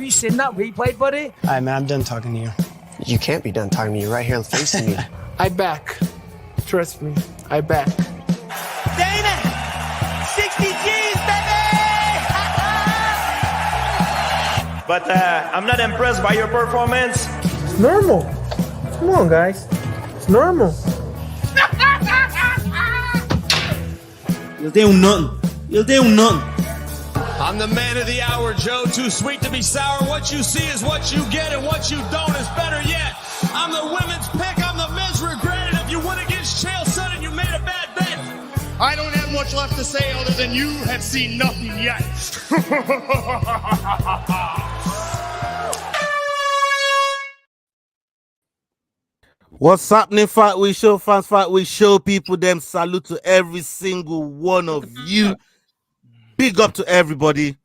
Have you seen that replay, buddy? All right, man, I'm done talking to you. You can't be done talking to me. You're right here facing me. I back. Trust me, I back. Dana! 60 G's, baby! But I'm not impressed by your performance. It's normal. Come on, guys. It's normal. Ele tem nothing. Ele tem nothing. I'm the man of the hour, Joe. Too sweet to be sour. What you see is what you get, and what you don't is better yet. I'm the women's pick. I'm the men's regret. If you win against Chael Sonnen, you made a bad bet. I don't have much left to say other than you have seen nothing yet. What's happening, Fight Week Show fans? Fight Week Show people, them salute to every single one of you. Big up to everybody.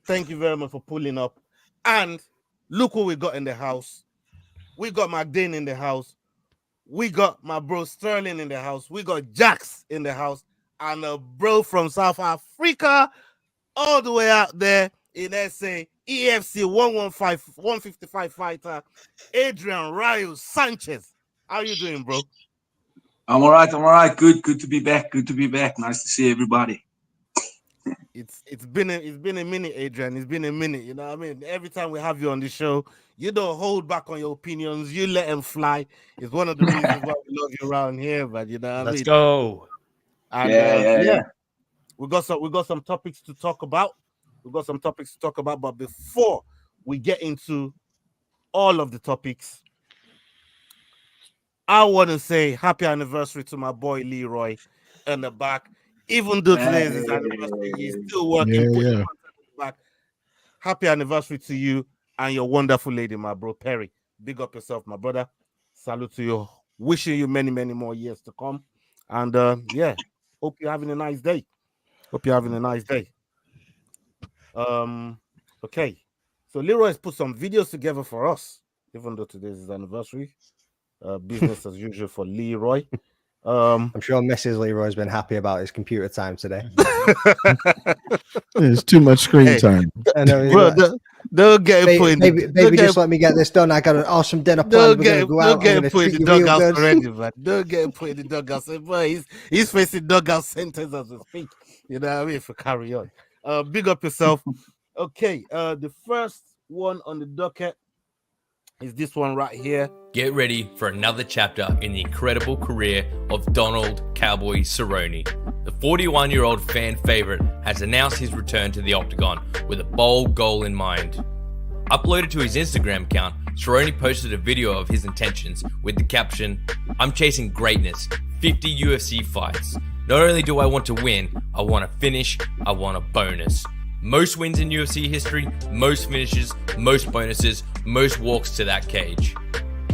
Thank you very much for pulling up. And look what we got in the house. We got McDane in the house. We got my bro Sterling in the house. We got Jax in the house. And a bro from South Africa all the way out there in SA, EFC 155 fighter, Adrian Rayo Sanchez. How you doing, bro? I'm all right. Good to be back. Nice to see everybody. It's been a minute, Adrian. It's been a minute. You know what I mean? Every time we have you on the show, you don't hold back on your opinions. You let them fly. It's one of the reasons why we love you around here. But you know what I mean? Let's go. And, Yeah. We got some topics to talk about. But before we get into all of the topics, I want to say happy anniversary to my boy Leroy in the back. Even though today is his anniversary, he's still working. Yeah. Back. Happy anniversary to you and your wonderful lady, my bro Perry. Big up yourself, my brother. Salute to you. Wishing you many, many more years to come. And hope you're having a nice day. Okay. So Leroy has put some videos together for us, even though today is his anniversary. Business as usual for Leroy. I'm sure Mrs. Leroy's been happy about his computer time today. There's too much screen time. I know, Bro, they'll get it put in baby, just let me get this done. I got an awesome dinner plan. They'll get it put in the doghouse already, man. They'll get it put in the doghouse. Boy, he's facing doghouse sentence as we speak. You know what I mean? For carry on. Big up yourself. Okay, the first one on the docket is this one right here. Get ready for another chapter in the incredible career of Donald Cowboy Cerrone. The 41-year-old fan favorite has announced his return to the octagon with a bold goal in mind. Uploaded to his Instagram account, Cerrone posted a video of his intentions with the caption, "I'm chasing greatness, 50 UFC fights. Not only do I want to win, I want to finish, I want a bonus. Most wins in UFC history, most finishes, most bonuses, most walks to that cage."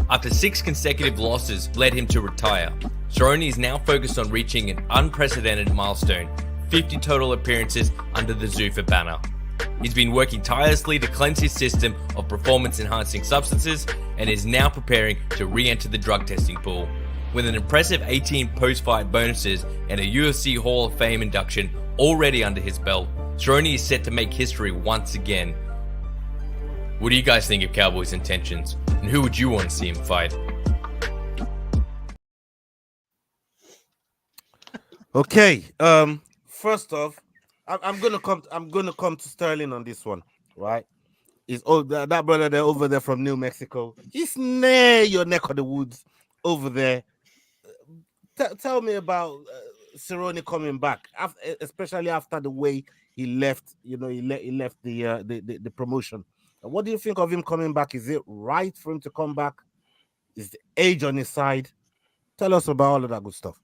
After 6 consecutive losses led him to retire, Cerrone is now focused on reaching an unprecedented milestone, 50 total appearances under the Zuffa banner. He's been working tirelessly to cleanse his system of performance-enhancing substances and is now preparing to re-enter the drug testing pool. With an impressive 18 post-fight bonuses and a UFC Hall of Fame induction already under his belt, Cerrone is set to make history once again. What do you guys think of Cowboy's intentions, and who would you want to see him fight? Okay. First off, I'm gonna come to Sterling on this one, right? That brother there over there from New Mexico. He's near your neck of the woods over there. Tell me about Cerrone coming back, especially after the way he left. You know, he left the promotion. What do you think of him coming back? Is it right for him to come back? Is the age on his side? Tell us about all of that good stuff.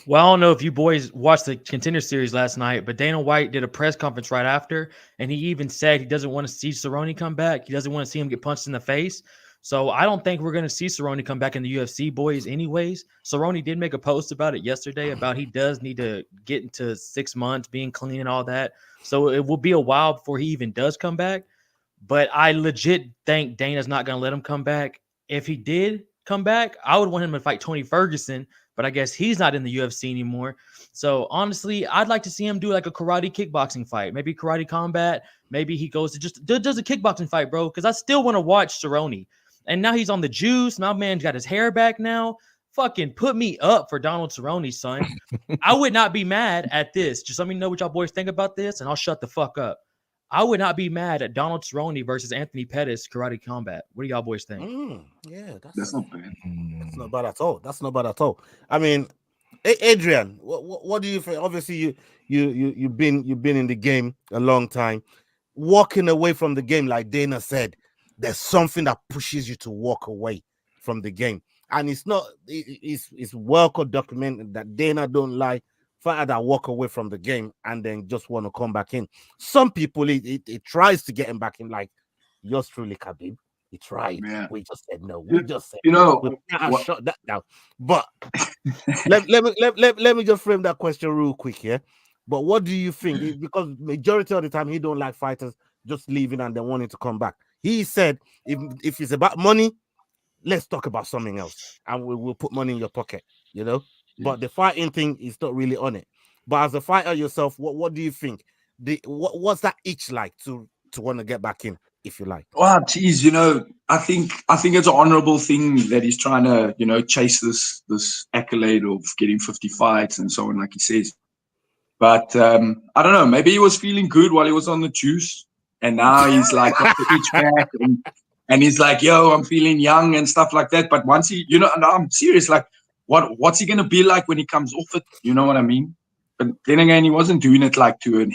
Well, I don't know if you boys watched the Contender Series last night, but Dana White did a press conference right after, and he even said he doesn't want to see Cerrone come back. He doesn't want to see him get punched in the face. So I don't think we're going to see Cerrone come back in the UFC, boys, anyways. Cerrone did make a post about it yesterday about he does need to get into 6 months, being clean and all that. So it will be a while before he even does come back. But I legit think Dana's not going to let him come back. If he did come back, I would want him to fight Tony Ferguson but I guess he's not in the UFC anymore. So honestly, I'd like to see him do like a karate kickboxing fight, maybe karate combat. Maybe he goes to just does a kickboxing fight, bro, because I still want to watch Cerrone. And now he's on the juice. My man's got his hair back now. Fucking put me up for Donald Cerrone, son. I would not be mad at this. Just let me know what y'all boys think about this, and I'll shut the fuck up. I would not be mad at Donald Cerrone versus Anthony Pettis karate combat. What do y'all boys think? Yeah, That's not bad. That's not bad at all. That's not bad at all. I mean, Adrian, what do you think? Obviously, you've been in the game a long time. Walking away from the game, like Dana said, there's something that pushes you to walk away from the game. And it's well documented that Dana don't like fighter that walk away from the game and then just want to come back in. Some people it tries to get him back in, like yours truly, Khabib. He tried. Yeah. We just said no. We just said shut that down. But let me just frame that question real quick here. But what do you think? Because majority of the time he don't like fighters just leaving and then wanting to come back. He said if it's about money, let's talk about something else, and we'll put money in your pocket, you know. Yeah. But the fighting thing is not really on it. But as a fighter yourself, what do you think? What's that itch like to want to get back in, if you like? Well, geez, you know, I think it's an honorable thing that he's trying to, you know, chase this accolade of getting 50 fights and so on, like he says. But I don't know. Maybe he was feeling good while he was on the juice, and now he's like got the itch back. And he's like, yo, I'm feeling young and stuff like that. But once he, you know, and I'm serious, like, what's he going to be like when he comes off it? You know what I mean? But then again, he wasn't doing it like to a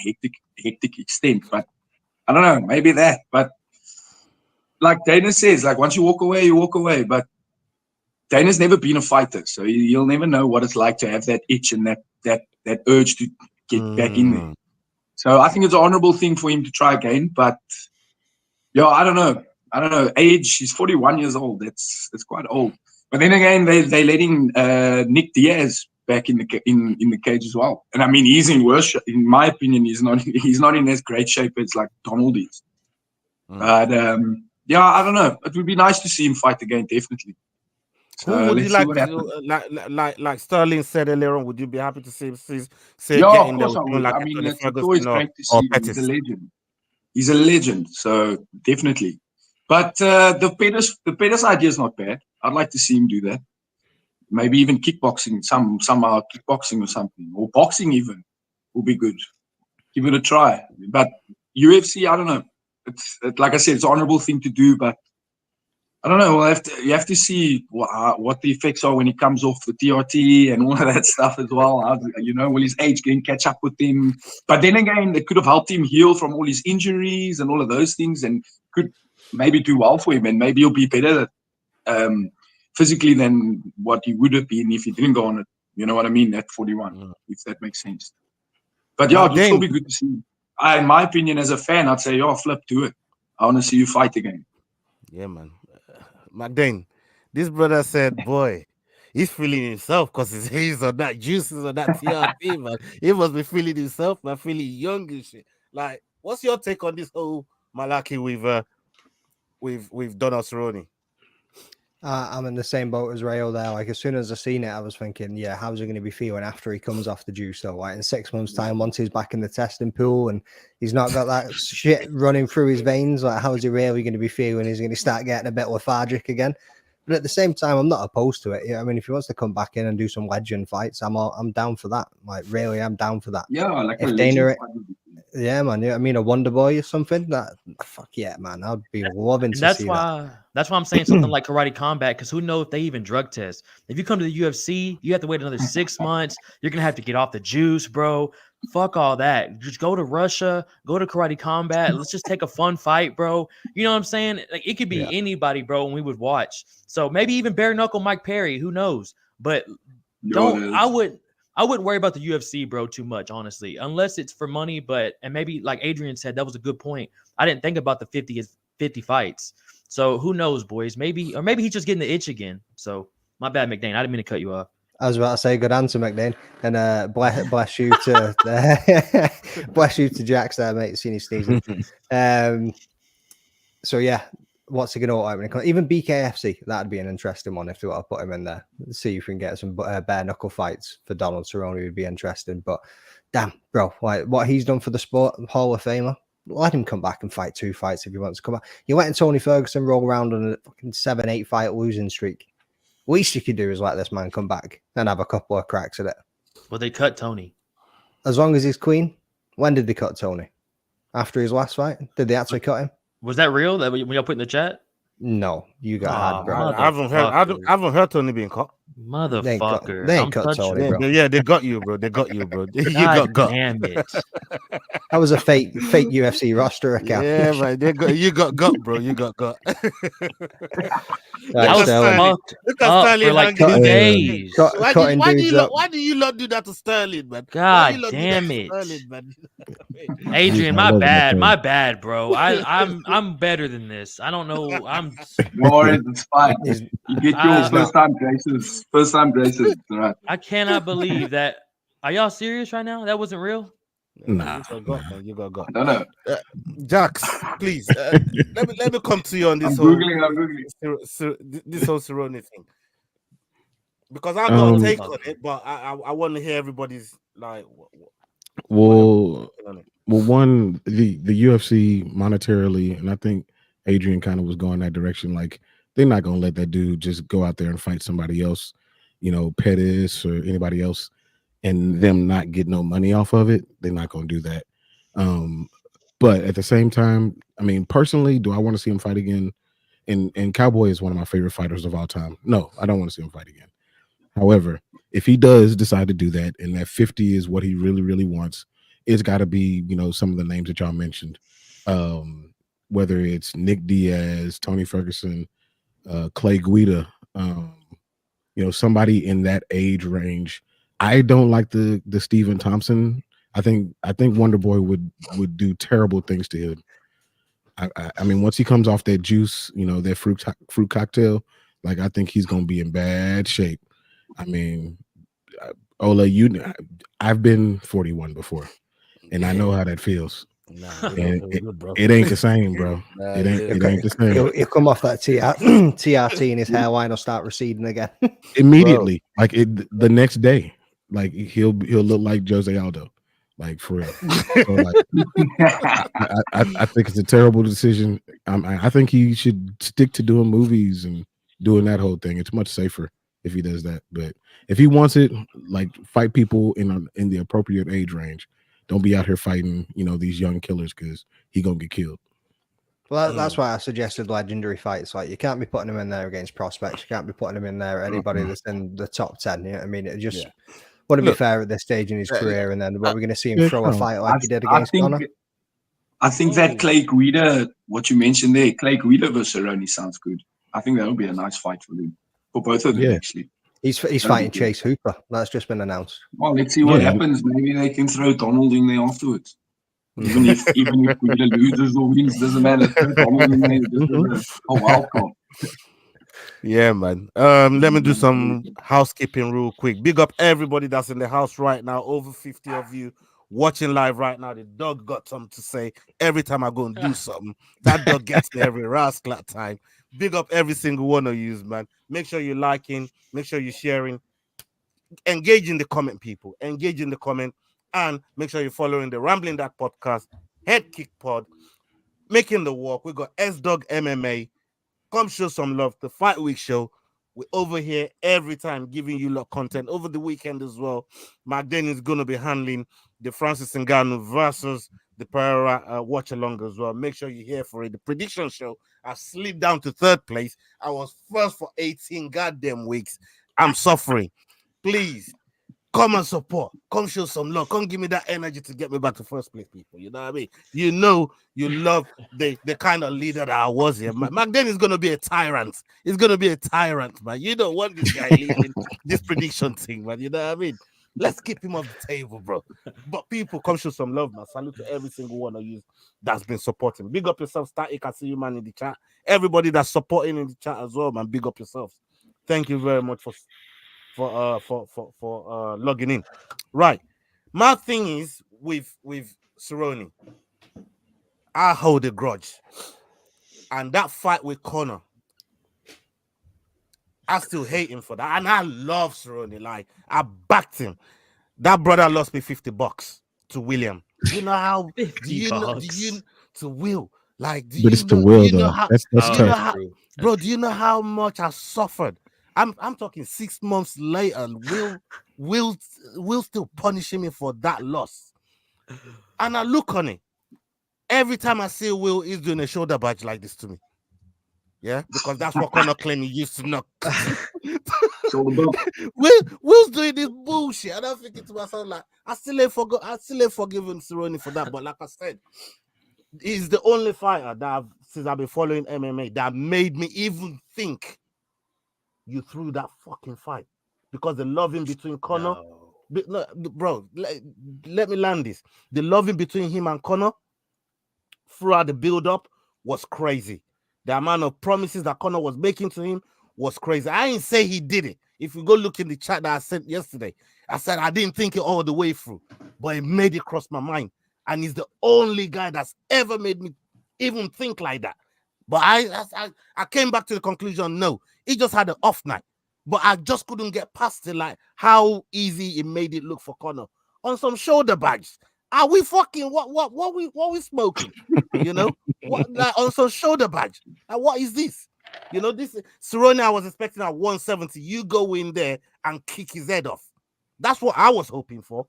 hectic extent. But I don't know, maybe that. But like Dana says, like, once you walk away, you walk away. But Dana's never been a fighter, so you'll never know what it's like to have that itch and that urge to get back in there. So I think it's an honorable thing for him to try again. But, yo, I don't know. Age, he's 41 years old. That's quite old. But then again, they're letting Nick Diaz back in the cage as well. And I mean, he's in worse. In my opinion, he's not in as great shape as like Donald is. But yeah, I don't know. It would be nice to see him fight again, definitely. Who would you like Sterling said earlier on? Would you be happy to see yeah, of course I would. I mean, it's always great to see him. He's a legend. He's a legend. So definitely. But the Pettis idea is not bad. I'd like to see him do that. Maybe even kickboxing, somehow kickboxing or something, or boxing even will be good. Give it a try. But UFC, I don't know. It's like I said, it's an honorable thing to do, but I don't know. You have to see what the effects are when he comes off the TRT and all of that stuff as well. You know, will his age catch up with him? But then again, it could have helped him heal from all his injuries and all of those things, and could maybe do well for him, and maybe he'll be better physically than what he would have been if he didn't go on it. You know what I mean? At 41, if that makes sense. But yeah, it would still be good to see him. In my opinion, as a fan, I'd say, yo, flip, do it. I want to see you fight again. Yeah, man. McDane, this brother said, boy, he's feeling himself because his haze on that juices on that TRT, man. He must be feeling himself, man, feeling young and shit. Like, what's your take on this whole malarkey with Donald Cerrone? I'm in the same boat as Rayo there. Like, as soon as I seen it, I was thinking, yeah, how's he going to be feeling after he comes off the juice? So, like, in 6 months' time, once he's back in the testing pool and he's not got that shit running through his veins, like, how's he really going to be feeling? He's going to start getting a bit lethargic again. But at the same time, I'm not opposed to it. Yeah, I mean, if he wants to come back in and do some legend fights, I'm down for that. Like, really, I'm down for that. Yeah, like if Dana, yeah, man. I mean, a Wonder Boy or something. That fuck yeah, man. I'd be loving to see that. That's why I'm saying something like karate combat, because who knows if they even drug test. If you come to the UFC, you have to wait another 6 months. You're gonna have to get off the juice, bro. Fuck all that. Just go to Russia, go to karate combat. Let's just take a fun fight, bro. You know what I'm saying? Like, it could be anybody, bro, and we would watch. So maybe even bare knuckle Mike Perry. Who knows? But I wouldn't worry about the UFC, bro, too much, honestly, unless it's for money. And maybe like Adrian said, that was a good point. I didn't think about the 50 fights. So who knows, boys? Maybe he's just getting the itch again. So my bad, McDane. I didn't mean to cut you off. I was about to say, good answer, McDane, and bless you to bless you to Jax there, mate. Seen you sneezing. So yeah, what's he going to open? Even BKFC, that'd be an interesting one if they want to put him in there. See if we can get some bare knuckle fights for Donald Cerrone would be interesting. But damn, bro, what he's done for the sport, Hall of Famer. Let him come back and fight 2 fights if he wants to come back. You letting Tony Ferguson roll around on a fucking 7-8 fight losing streak. Least you could do is let this man come back and have a couple of cracks at it. Well, they cut Tony. As long as he's clean. When did they cut Tony? After his last fight? Did they actually cut him? Was that real? That when y'all put in the chat? No, you got had, bro. I haven't heard Tony being caught. Motherfucker. They ain't cut Tony, bro. Yeah, they got you, bro. They got you, bro. You got damn it. That was a fake UFC roster account. Yeah, man. You got bro. You got. I was fucked up for like 2 days. Why do you not do that to Sterling, man? God damn it, Adrian. My bad, bro. I'm better than this. I don't know. I'm. It's fine. You get your first time graces. First time graces. Right. I cannot believe that. Are y'all serious right now? That wasn't real. Nah, you got. I don't know. Jax, please let me come to you on this I'm googling. This whole Cerrone thing, because I got a take on it, but I want to hear everybody's like. Well, one, the UFC monetarily, and I think Adrian kind of was going that direction. Like, they're not gonna let that dude just go out there and fight somebody else, Pettis or anybody else, and them not get no money off of it. They're not gonna do that. But at the same time, I mean, personally, do I want to see him fight again? And Cowboy is one of my favorite fighters of all time. No, I don't want to see him fight again. However, if he does decide to do that, and that 50 is what he really, really wants, it's got to be, some of the names that y'all mentioned. Whether it's Nick Diaz, Tony Ferguson, Clay Guida, somebody in that age range. I don't like the Stephen Thompson. I think Wonder Boy would do terrible things to him. I mean, once he comes off that juice, that fruit cocktail, like, I think he's gonna be in bad shape. I mean, Ola, I've been 41 before, and I know how that feels. It ain't the same, bro. It ain't the same. He'll come off that TRT and his hairline will start receding again immediately. Bro. Like the next day, like he'll look like Jose Aldo, like, for real. So, like, I think it's a terrible decision. I think he should stick to doing movies and doing that whole thing. It's much safer if he does that. But if he wants it, like, fight people in the appropriate age range. Don't be out here fighting, these young killers, because he gonna get killed. Well, that's why I suggested legendary fights. Like, you can't be putting him in there against prospects. You can't be putting him in there anybody that's in the top 10. You know what I mean? It just wouldn't be fair at this stage in his career. And then what we're going to see him throw a fight like he did against Conor. I think that Clay Guida, what you mentioned there, Clay Guida versus Cerrone sounds good. I think that would be a nice fight for both of them, actually. He's fighting Chase Hooper. That's just been announced. Well, let's see what happens. Maybe they can throw Donald in there afterwards. Even if Guida loses or wins, doesn't matter. Throw Donald in there. Oh, wow. Yeah, man. Let me do some housekeeping real quick. Big up everybody that's in the house right now. Over 50 of you watching live right now. The dog got something to say every time I go and do something. That dog gets me every rascal at time. Big up every single one of you, man. Make sure you're liking, make sure you're sharing. Engage in the comment, people. Engage in the comment. And make sure you're following the Rambling That podcast, HeadKickPod, Making the Walk. We got S-Dog MMA. Come show some love. The Fight Week show. We're over here every time giving you lot content. Over the weekend as well, Mark Denny is going to be handling the Francis Ngannou versus the Pereira watch along as well. Make sure you're here for it. The prediction show, I slipped down to 3rd place. I was first for 18 goddamn weeks. I'm suffering. Please come and support. Come show some love. Come give me that energy to get me back to 1st place, people. You know what I mean? You know you love the kind of leader that I was here. Mark Denny is going to be a tyrant. He's going to be a tyrant, man. You don't want this guy leading this prediction thing, man. You know what I mean? Let's keep him off the table, bro. But people, come show some love, man. Salute to every single one of you that's been supporting. Big up yourself, Static. I see you, man, in the chat. Everybody that's supporting in the chat as well, man. Big up yourselves. Thank you very much for logging in. Right. My thing is with Cerrone, I hold a grudge. And that fight with Conor, I still hate him for that. And I love Cerrone. Like, I backed him. That brother lost me $50 to William. You know how to Will? Like, But it's the will, though. That's tough. Bro, do you know how much I suffered? I'm talking 6 months later. Will still punishing me for that loss. And I look on it. Every time I see Will, he's doing a shoulder badge like this to me. Yeah, because that's what Conor claimed he used to knock. Will's doing this bullshit. And I'm thinking to myself, like, I still ain't forgiven Cerrone for that. But like I said, he's the only fighter that since I've been following MMA that made me even think you threw that fucking fight. Because the loving between Conor, bro, let me land this. The loving between him and Conor throughout the build-up was crazy. The amount of promises that Conor was making to him was crazy. I didn't say he did it. If you go look in the chat that I sent yesterday, I said I didn't think it all the way through, but it made it cross my mind. And he's the only guy that's ever made me even think like that. But I came back to the conclusion, no, he just had an off night. But I just couldn't get past it, like how easy it made it look for Conor on some shoulder bags. Are we fucking what we smoking? You know, like on some shoulder badge. Like, what is this? You know, this Cerrone I was expecting at 170. You go in there and kick his head off. That's what I was hoping for.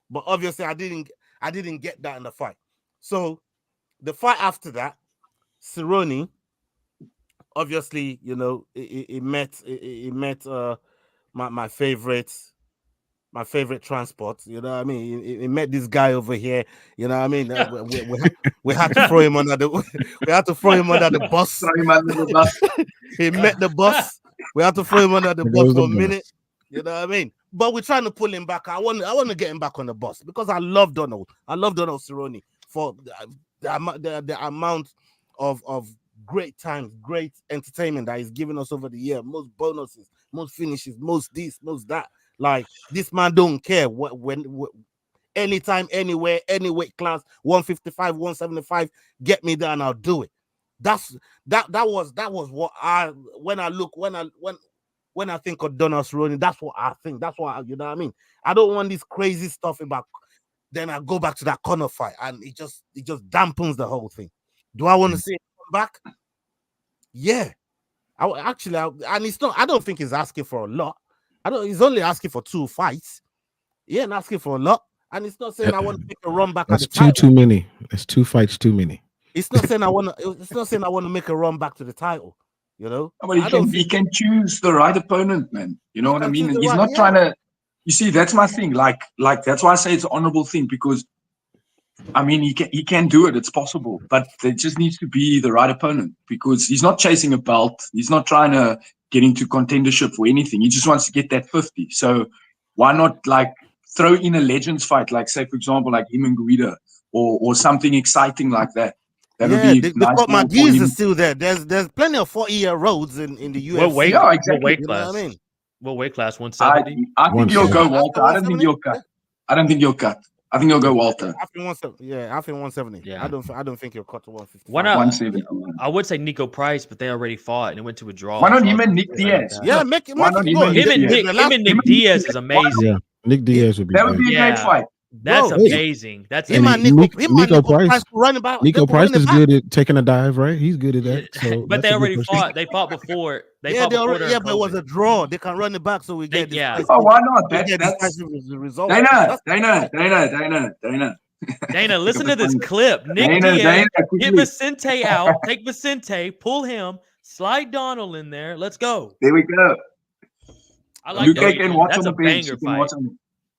But obviously I didn't get that in the fight. So the fight after that, Cerrone, obviously, you know, it met my favorite transport, you know what I mean? He met this guy over here, you know what I mean? We had to throw him under the bus. He met the bus. We had to throw him under the bus for a minute. You know what I mean? But we're trying to pull him back. I want to get him back on the bus because I love Donald. I love Donald Cerrone for the amount of great times, great entertainment that he's given us over the year. Most bonuses, most finishes, most this, most that. Like, this man don't care when anytime, anywhere, any weight class, 155, 175, get me there and I'll do it. That was what when I think of Donald Cerrone, that's what I think. That's what you know what I mean. I don't want this crazy stuff about. Then I go back to that Conor fight and it just dampens the whole thing. Do I want to see him come back? Yeah, and it's not. I don't think he's asking for a lot. He's only asking for 2 fights. He ain't asking for a lot. And it's not saying I want to make a run back. That's too many. That's 2 fights too many. It's not saying I want to make a run back to the title. You know? But he can choose the right opponent, man. You know what I mean? And he's not trying to. You see, that's my thing. Like that's why I say it's an honorable thing, because I mean he can do it, it's possible. But there just needs to be the right opponent, because he's not chasing a belt. He's not trying to get into contendership for anything. He just wants to get that 50. So why not like throw in a legends fight, like say for example, like him and Guida, or something exciting like that. That would be nice. But my gears are still there. There's plenty of 40-year-olds in the UFC. What weight? Yeah, exactly. What weight class? You know what I mean? What weight class? 170. I think you'll go Walter. I don't think you'll cut. I think you'll go Walter. I think 170. Yeah, I think 170. Yeah. I don't think you'll cut to 150. Why not? 170. I would say Nico Price, but they already fought and it went to a draw. Why not him and Nick Diaz? Yeah, make it. Him and Nick Diaz is amazing. Yeah, Nick Diaz would be. That would be a great fight. That's amazing. That's him and Nico Price. Nico Price is good at taking a dive, right? He's good at that. So but they already fought. They fought before. But it was a draw. They can run it back, so we get this. Yeah. Oh, why not? That's the result. Dana, listen to this clip. Nick Diaz, get Vicente out, take Vicente, pull him, slide Donald in there. Let's go. There we go. I like that. Can watch That's on a the bench. banger fight.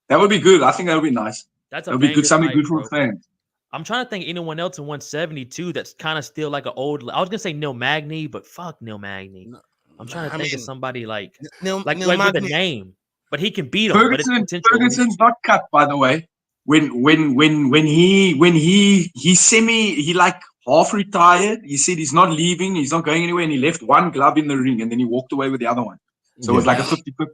That would be good. I think that would be nice. That's that would be good. Something good for fans. I'm trying to think anyone else in 172 that's kind of still like an old. I was gonna say Neil Magny, but fuck Neil Magny. I'm trying to think of somebody like Neil with a name, but he can beat him. Ferguson's not cut, by the way. When he like half retired, he said he's not leaving, he's not going anywhere, and he left one glove in the ring, and then he walked away with the other one. So it was like a 50-50.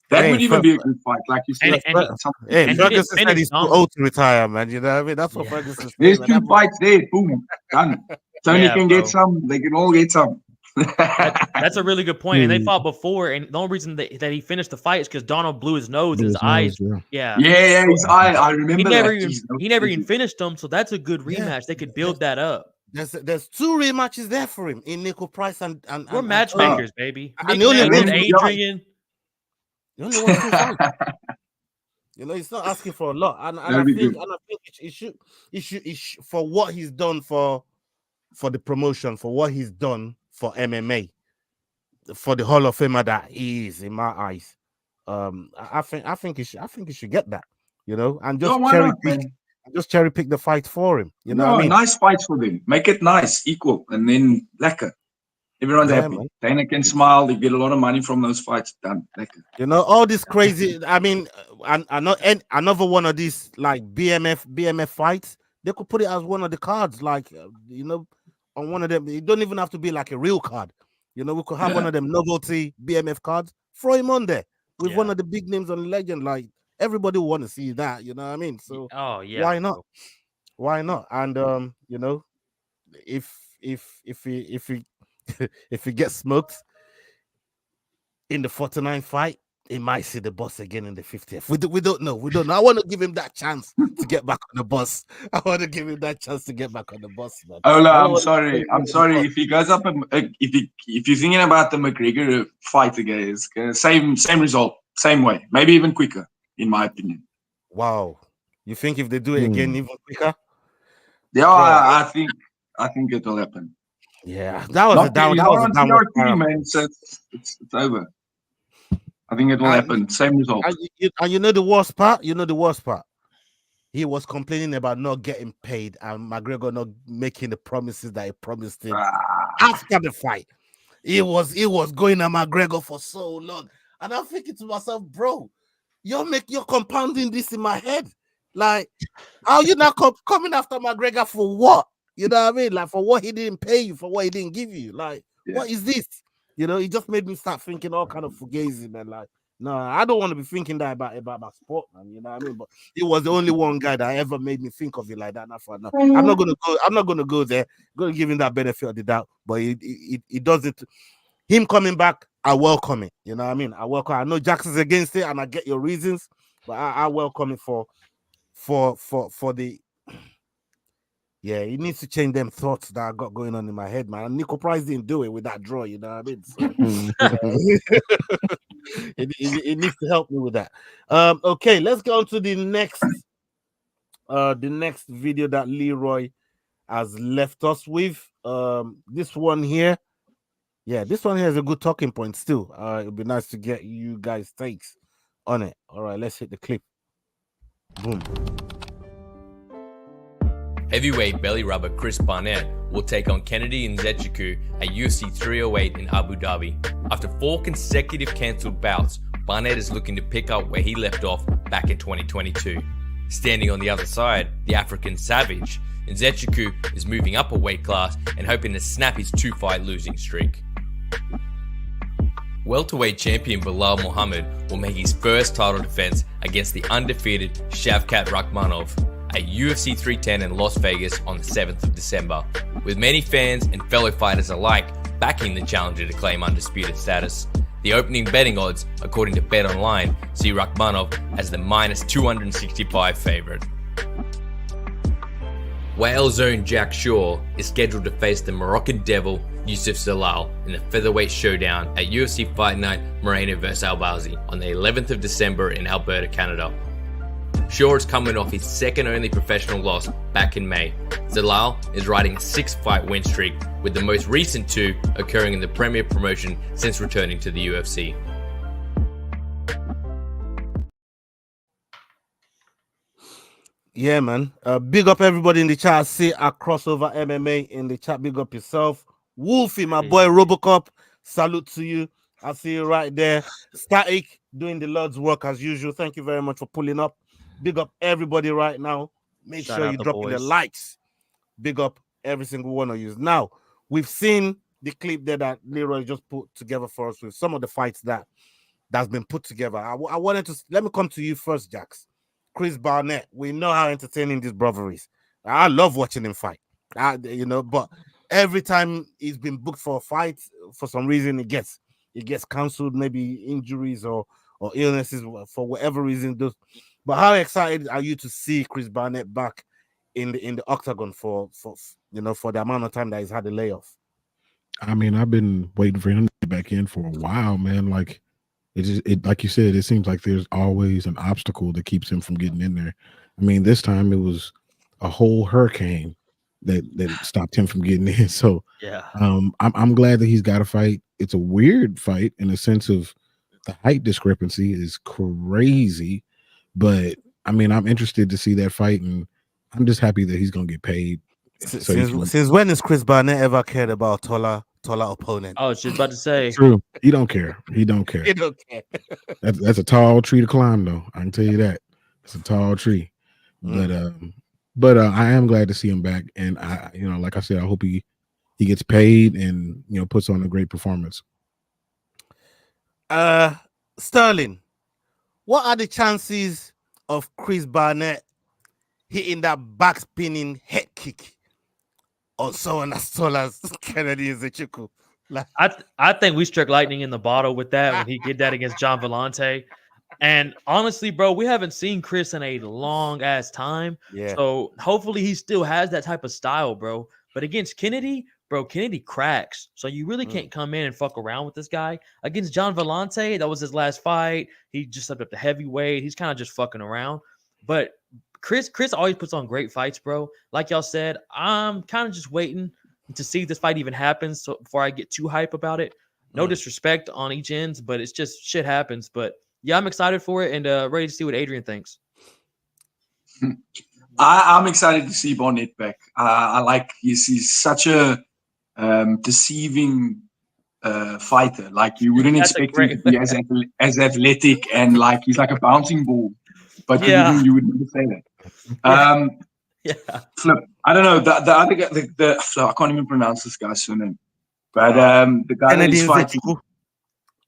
That would even be a good fight, like you said. Ferguson said he's too old to retire, man. You know what I mean? That's what Ferguson said. There's 2 fights there. Boom, done. Tony Yeah, can bro. get some. They can all get some. That's a really good point. And they fought before, and the only reason that he finished the fight is because Donald blew his nose and his eyes. Yeah. Yeah, his eye. I remember He never even finished them, so that's a good rematch. They could build that up. There's 2 rematches there for him in Nico Price and we're matchmakers, baby. And the only one Adrian. The only one to fight. You know, he's not asking for a lot, and I think it should for what he's done for the promotion, for what he's done for MMA, for the Hall of Famer that he is in my eyes. I think he should get that, you know, and just cherry pick the fight for him. You know what I mean? Nice fights for them. Make it nice, equal, and then lekker. Everyone's happy. Man. Dana can smile. They get a lot of money from those fights. Done. Lekker. You know, all this crazy. I mean, another one of these like BMF fights. They could put it as one of the cards, like you know, on one of them. It don't even have to be like a real card. You know, we could have one of them novelty BMF cards. Throw him on there with one of the big names on the legend. Like everybody will want to see that. You know what I mean? So why not? Why not? And you know, if he if he gets smoked in the 49 fight, he might see the boss again in the 50th. We don't know. I want to give him that chance to get back on the bus. Man. Ola, I'm sorry. If he goes up, if you're thinking about the McGregor fight again, it's same result, same way, maybe even quicker, in my opinion. Wow, you think if they do it again, even quicker? Yeah, I think it will happen. Yeah, that was a downward spiral, man. So it's over. I think it will happen. Same result. And you know the worst part? He was complaining about not getting paid and McGregor not making the promises that he promised him after the fight. He was going at McGregor for so long. And I'm thinking to myself, bro, you're compounding this in my head. Like, how you not coming after McGregor for what? You know what I mean? Like, for what he didn't pay you, for what he didn't give you. Like, what is this? You know, it just made me start thinking all kind of fugazi, man. Like, no, I don't want to be thinking that about my sport, man. You know what I mean? But it was the only one guy that ever made me think of it like that. I'm not gonna go there. I'm gonna give him that benefit of the doubt. But it doesn't. Him coming back, I welcome it. You know what I mean? I know Jackson's against it, and I get your reasons, but I welcome it for the. Yeah, he needs to change them thoughts that I got going on in my head, man. And Nico Price didn't do it with that draw, you know what I mean? So, it needs to help me with that. Okay, let's go on to the next video that Leroy has left us with. This one here. Yeah, this one here is a good talking point still. It'd be nice to get you guys' takes on it. All right, let's hit the clip. Boom. Heavyweight belly rubber Chris Barnett will take on Kennedy Nzechukwu at UFC 308 in Abu Dhabi. After 4 consecutive cancelled bouts, Barnett is looking to pick up where he left off back in 2022. Standing on the other side, the African Savage, Nzechukwu is moving up a weight class and hoping to snap his 2-fight losing streak. Welterweight champion Belal Muhammad will make his first title defense against the undefeated Shavkat Rakhmonov at UFC 310 in Las Vegas on the 7th of December, with many fans and fellow fighters alike backing the challenger to claim undisputed status. The opening betting odds, according to Bet Online, see Rakhmonov as the -265 favorite. Wales' own Jack Shaw is scheduled to face the Moroccan Devil Youssef Zalal in the featherweight showdown at UFC Fight Night Moreno vs Albazi on the 11th of December in Alberta, Canada. Shaw is coming off his second only professional loss back in May. Zalal is riding a 6-fight win streak, with the most recent 2 occurring in the premier promotion since returning to the UFC. Yeah, man. Big up everybody in the chat. I see our crossover MMA in the chat. Big up yourself. Wolfie, my boy Robocop. Salute to you. I see you right there. Static doing the Lord's work as usual. Thank you very much for pulling up. Big up everybody right now. Make sure you drop in the likes. Big up every single one of you. Now, we've seen the clip there that Leroy just put together for us with some of the fights that's been put together. I wanted to let me come to you first, Jax. Chris Barnett. We know how entertaining this brother is. I love watching him fight. But every time he's been booked for a fight, for some reason it gets cancelled, maybe injuries or illnesses for whatever reason. But how excited are you to see Chris Barnett back in the octagon for the amount of time that he's had a layoff? I mean, I've been waiting for him to get back in for a while, man. Like it like you said, it seems like there's always an obstacle that keeps him from getting in there. I mean, this time it was a whole hurricane that stopped him from getting in. So yeah, I'm glad that he's got a fight. It's a weird fight in the sense of the height discrepancy is crazy, but I mean, I'm interested to see that fight, and I'm just happy that he's gonna get paid. Since when has Chris Barnett ever cared about taller opponent? I was just about to say. True. He don't care. He don't care. He don't care. That's a tall tree to climb, though. I can tell you that. It's a tall tree. But I am glad to see him back, and I, like I said, I hope he gets paid and puts on a great performance. Sterling, what are the chances of Chris Barnett hitting that back spinning head kick on someone as tall as Kennedy Nzechukwu? I think we struck lightning in the bottle with that when he did that against John Vellante. And honestly, bro, we haven't seen Chris in a long ass time. Yeah. So hopefully he still has that type of style, bro. But against Kennedy, bro, Kennedy cracks. So you really can't come in and fuck around with this guy. Against John Vellante, that was his last fight. He just stepped up to heavyweight. He's kind of just fucking around. But Chris always puts on great fights, bro. Like y'all said, I'm kind of just waiting to see if this fight even happens before I get too hype about it. No disrespect on each end, but it's just shit happens. But yeah, I'm excited for it and ready to see what Adrian thinks. I'm excited to see Barnett back. I like he's such a deceiving fighter. Like you wouldn't expect him to be as athletic, and like he's like a bouncing ball. But you would never say that. Flip. I don't know. The other guy, Flip, I can't even pronounce this guy's surname. But the guy that is fighting.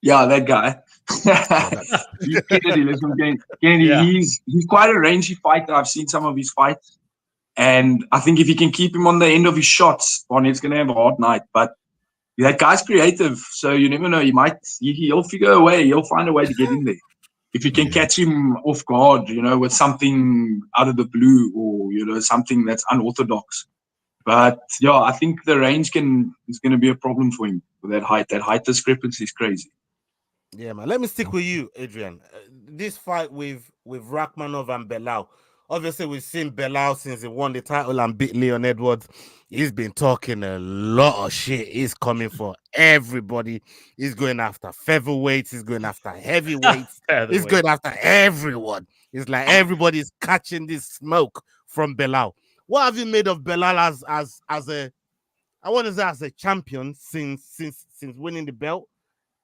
Yeah, that guy. Kennedy, he's quite a rangy fighter. I've seen some of his fights. And I think if he can keep him on the end of his shots, Barnett's going to have a hard night. But that guy's creative. So you never know. He'll figure a way. He'll find a way to get in there. If you can catch him off guard, with something out of the blue or, something that's unorthodox. But, yeah, I think the range is going to be a problem for him with that height. That height discrepancy is crazy. Yeah, man. Let me stick with you, Adrian. This fight with Rakhmonov and Belal. Obviously, we've seen Belal since he won the title and beat Leon Edwards. He's been talking a lot of shit. He's coming for everybody. He's going after featherweights. He's going after heavyweights. He's going after everyone. It's like everybody's catching this smoke from Belal. What have you made of Belal as a, I want to say as a champion since winning the belt?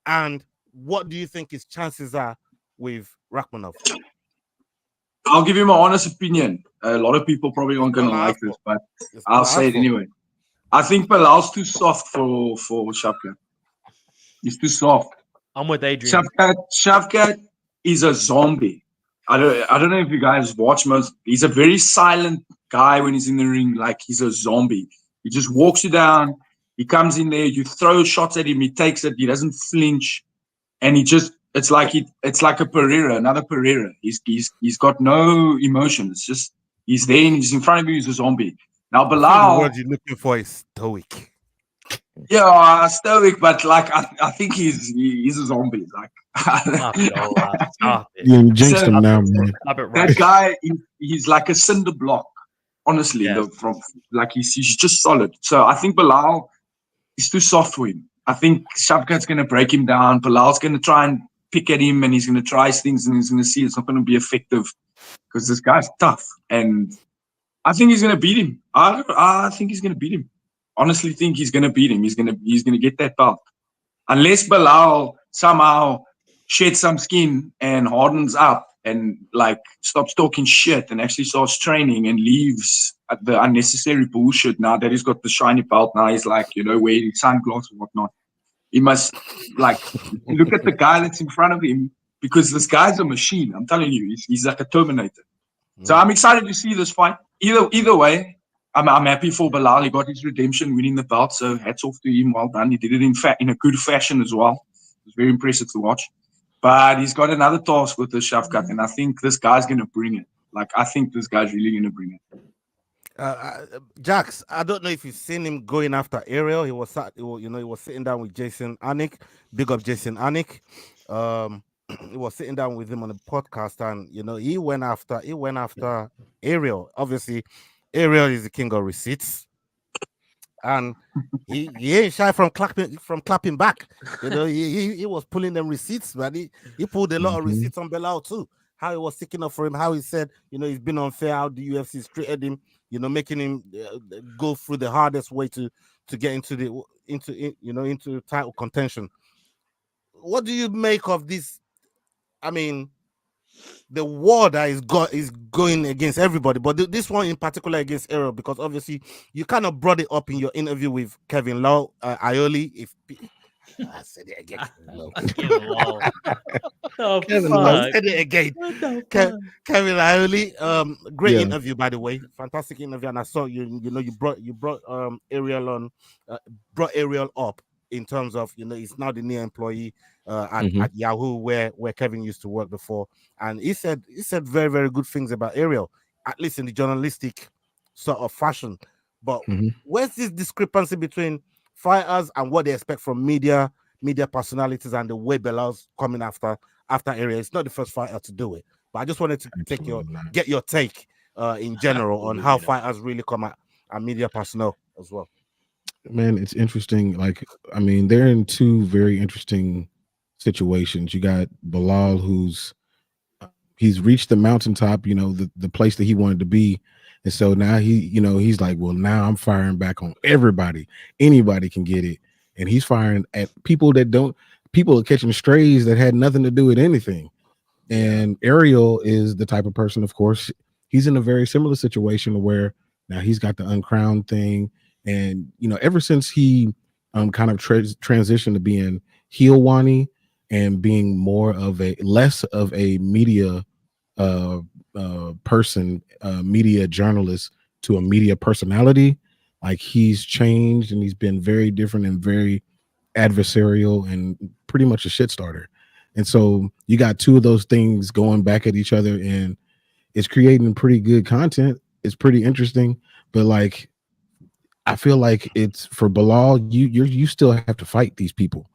And what do you think his chances are with Rakhmonov? I'll give you my honest opinion. A lot of people probably aren't going to like this, but I'll say it anyway. I think Belal's too soft for Shavkat. He's too soft. I'm with Adrian. Shavkat is a zombie. I don't know if you guys watch most. He's a very silent guy when he's in the ring. Like he's a zombie. He just walks you down. He comes in there. You throw shots at him. He takes it. He doesn't flinch, and it's like a Pereira, another Pereira. He's got no emotion. It's just he's there and he's in front of you. He's a zombie. Now Belal, the word you're looking for is stoic. Yeah, stoic, but like I think he's a zombie. Like Stop it. You jinxed him now, man. That guy, he's like a cinder block. Honestly, he's just solid. So I think Belal is too soft for him. I think Shavkat's going to break him down. Belal's going to try and pick at him, and he's going to try things, and he's going to see it's not going to be effective because this guy's tough. And I think he's going to beat him. I think he's going to beat him. Honestly, think he's going to beat him. He's going to get that belt, unless Belal somehow sheds some skin and hardens up and like stops talking shit and actually starts training and leaves the unnecessary bullshit. Now that he's got the shiny belt, now he's like wearing sunglasses and whatnot. He must look at the guy that's in front of him, because this guy's a machine. I'm telling you, he's like a Terminator. So I'm excited to see this fight. Either way, I'm happy for Belal. He got his redemption, winning the belt. So hats off to him. Well done. He did it in a good fashion as well. It was very impressive to watch. But he's got another task with the Shavkat, and I think this guy's going to bring it. Like, I think this guy's really going to bring it. Jax, I don't know if you've seen him going after Ariel. He was sitting down with Jason Anik. Big up Jason Anik. He was sitting down with him on a podcast, and he went after Ariel. Obviously, Ariel is the king of receipts, and he ain't shy from clapping back. He was pulling them receipts, man. He pulled a lot of receipts on Belal too. How he was sticking up for him, how he said, he's been unfair, how the UFC's treated him, making him go through the hardest way to get into title contention. What do you make of this? I mean, the war that is going against everybody, but this one in particular against Ariel, because obviously you kind of brought it up in your interview with Kevin Lau, Ioli. I said it again. Kevin Lau. I said it again. Kevin Ioli. Great interview, by the way. Fantastic interview, and I saw you brought Ariel on, brought Ariel up in terms of he's now the new employee at Yahoo where Kevin used to work before, and he said very, very good things about Ariel, at least in the journalistic sort of fashion. But where's this discrepancy between fighters and what they expect from media personalities and the way Belal's coming after Ariel? It's not the first fighter to do it, but I just wanted to get your take in general on how fighters really come at media personnel as well. Man, it's interesting. Like, I mean, they're in two very interesting situations. You got Belal, he's reached the mountaintop, the place that he wanted to be. And so now he's like, well, now I'm firing back on everybody. Anybody can get it. And he's firing at people are catching strays that had nothing to do with anything. And Ariel is the type of person, of course, he's in a very similar situation where now he's got the uncrowned thing. And, ever since he kind of transitioned to being heel Wani and being less of a media person, media journalist to a media personality, like he's changed and he's been very different and very adversarial and pretty much a shit starter. And so you got two of those things going back at each other, and it's creating pretty good content. It's pretty interesting, but like, I feel like it's for Belal, you still have to fight these people,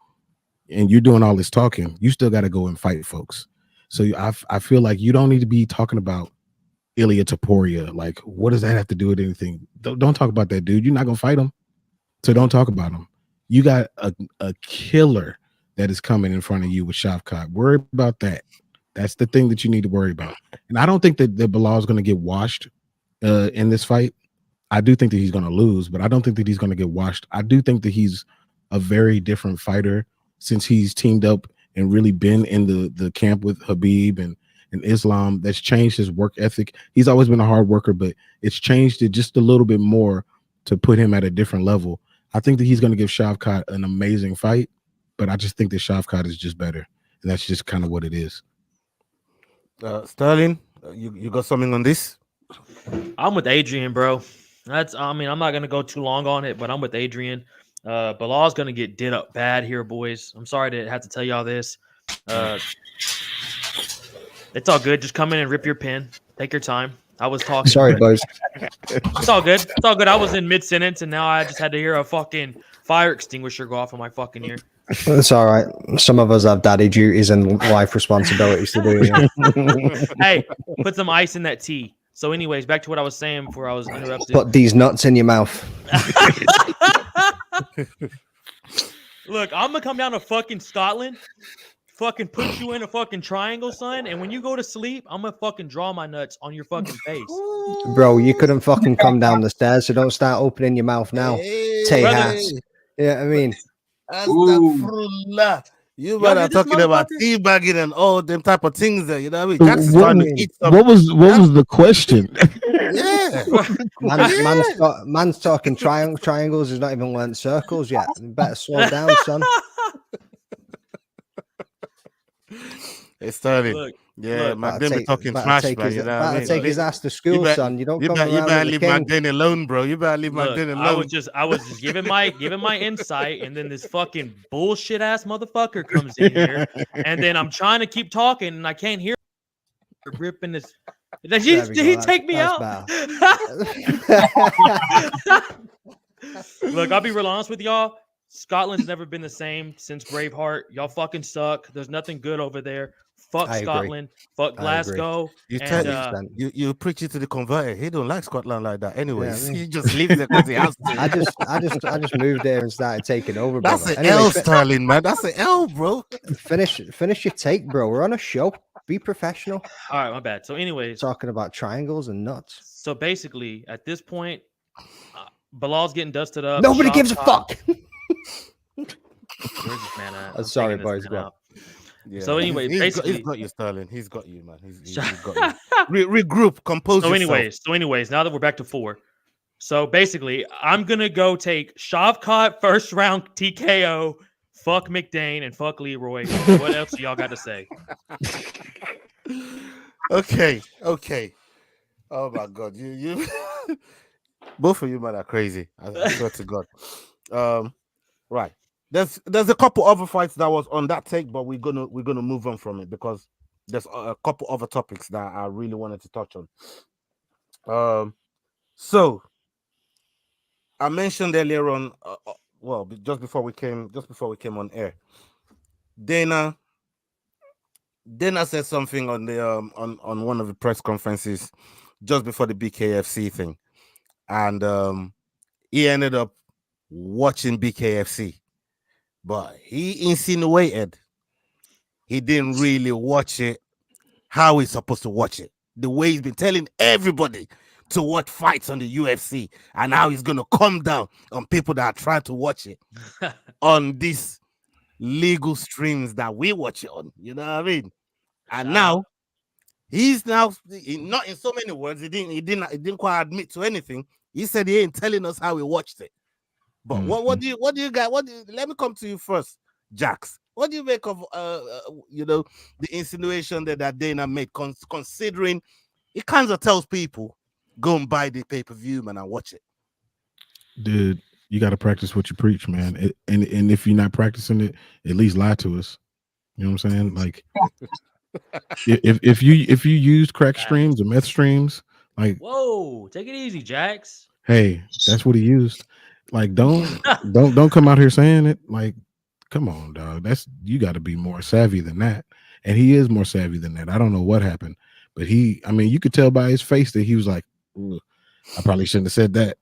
and you're doing all this talking. You still got to go and fight folks. So I feel like you don't need to be talking about Ilia Topuria. Like, what does that have to do with anything? Don't talk about that dude. You're not gonna fight him, so don't talk about him. You got a killer that is coming in front of you with Shavkat. Worry about that. That's the thing that you need to worry about. And I don't think that Belal is going to get washed in this fight. I do think that he's going to lose, but I don't think that he's going to get washed. I do think that he's a very different fighter since he's teamed up and really been in the camp with Habib and Islam. That's changed his work ethic. He's always been a hard worker, but it's changed it just a little bit more to put him at a different level. I think that he's going to give Shavkat an amazing fight, but I just think that Shavkat is just better, and that's just kind of what it is. Sterling, you got something on this? I'm with Adrian, bro. I'm not gonna go too long on it, but I'm with Adrian. Belal's gonna get did up bad here, boys. I'm sorry to have to tell y'all this. It's all good. Just come in and rip your pen. Take your time. I was talking. Sorry, boys. It's all good. It's all good. I was in mid-sentence, and now I just had to hear a fucking fire extinguisher go off in my fucking ear. It's all right. Some of us have daddy duties and life responsibilities to do. Hey, put some ice in that tea. So anyways, back to what I was saying before I was interrupted. Put these nuts in your mouth. Look, I'm going to come down to fucking Scotland, fucking put you in a fucking triangle, son, and when you go to sleep, I'm going to fucking draw my nuts on your fucking face. Bro, you couldn't fucking come down the stairs, so don't start opening your mouth now. Tejas. Yeah, I mean. You better talking about teabagging and all them type of things there. You know what I mean? Trying to eat what was the question? Yeah. Man's talking triangles. He's not even learned circles yet. You better slow down, son. It's Sterling. Look, Yeah, Look, man, be talking trash, man. You know what I mean? Take his ass to school, son. You don't come around You better with leave the king. McDane alone, bro. You better leave Look, McDane I alone. was just giving my insight, and then this fucking bullshit ass motherfucker comes in here, and then I'm trying to keep talking, and I can't hear ripping this. Did he take me out? Look, I'll be real honest with y'all. Scotland's never been the same since Braveheart. Y'all fucking suck. There's nothing good over there. Fuck Scotland. Fuck Glasgow. You preach it to the converted. He don't like Scotland like that. Anyways, he just leaves it because he has to. I just moved there and started taking over. That's brother. an L, Sterling, man. That's an L, bro. Finish your take, bro. We're on a show. Be professional. All right, my bad. So, anyways, talking about triangles and nuts. So basically, at this point, Belal's getting dusted up. Nobody gives a fuck. Where's this man at? I'm sorry, boys. Go. Yeah. So anyway, basically, he's got you, Sterling. He's got you, man. He's got you. Regroup, compose. So anyways, now that we're back to 4, so basically, I'm gonna go take Shavkat first round TKO. Fuck McDane and fuck Leroy. What else y'all got to say? Okay. Oh my God, you both of you man are crazy. I swear to God. Right. There's a couple other fights that was on that take, but we're gonna move on from it because there's a couple other topics that I really wanted to touch on. So I mentioned earlier on, just before we came on air, Dana said something on the on one of the press conferences just before the BKFC thing, and he ended up watching BKFC, but he insinuated he didn't really watch it how he's supposed to watch it, the way he's been telling everybody to watch fights on the UFC, and how he's gonna come down on people that are trying to watch it on these legal streams that we watch it on. You know what I mean? And now he's not in so many words. He didn't quite admit to anything. He said he ain't telling us how he watched it. But what do you guys? Let me come to you first, Jax. What do you make of the insinuation that Dana made, considering it kind of tells people go and buy the pay-per-view, man, and watch it? Dude, you got to practice what you preach, man. And if you're not practicing it, at least lie to us. You know what I'm saying? Like, if you use crack streams or meth streams, like, whoa, take it easy, Jax. Hey, that's what he used. Like, don't come out here saying it. Like, come on, dog. You got to be more savvy than that. And he is more savvy than that. I don't know what happened, but you could tell by his face that he was like, I probably shouldn't have said that.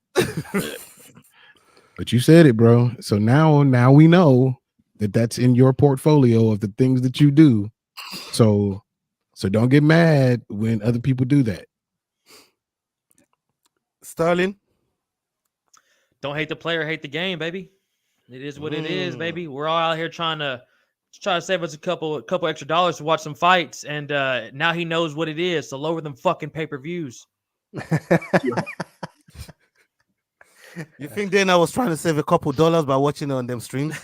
But you said it, bro. So now we know that that's in your portfolio of the things that you do. So don't get mad when other people do that. Sterling, don't hate the player, hate the game, baby. It is what it is, baby. We're all out here trying to save us a couple extra dollars to watch some fights, and now he knows what it is. So lower them fucking pay-per-views. You think Dana was trying to save a couple dollars by watching it on them streams?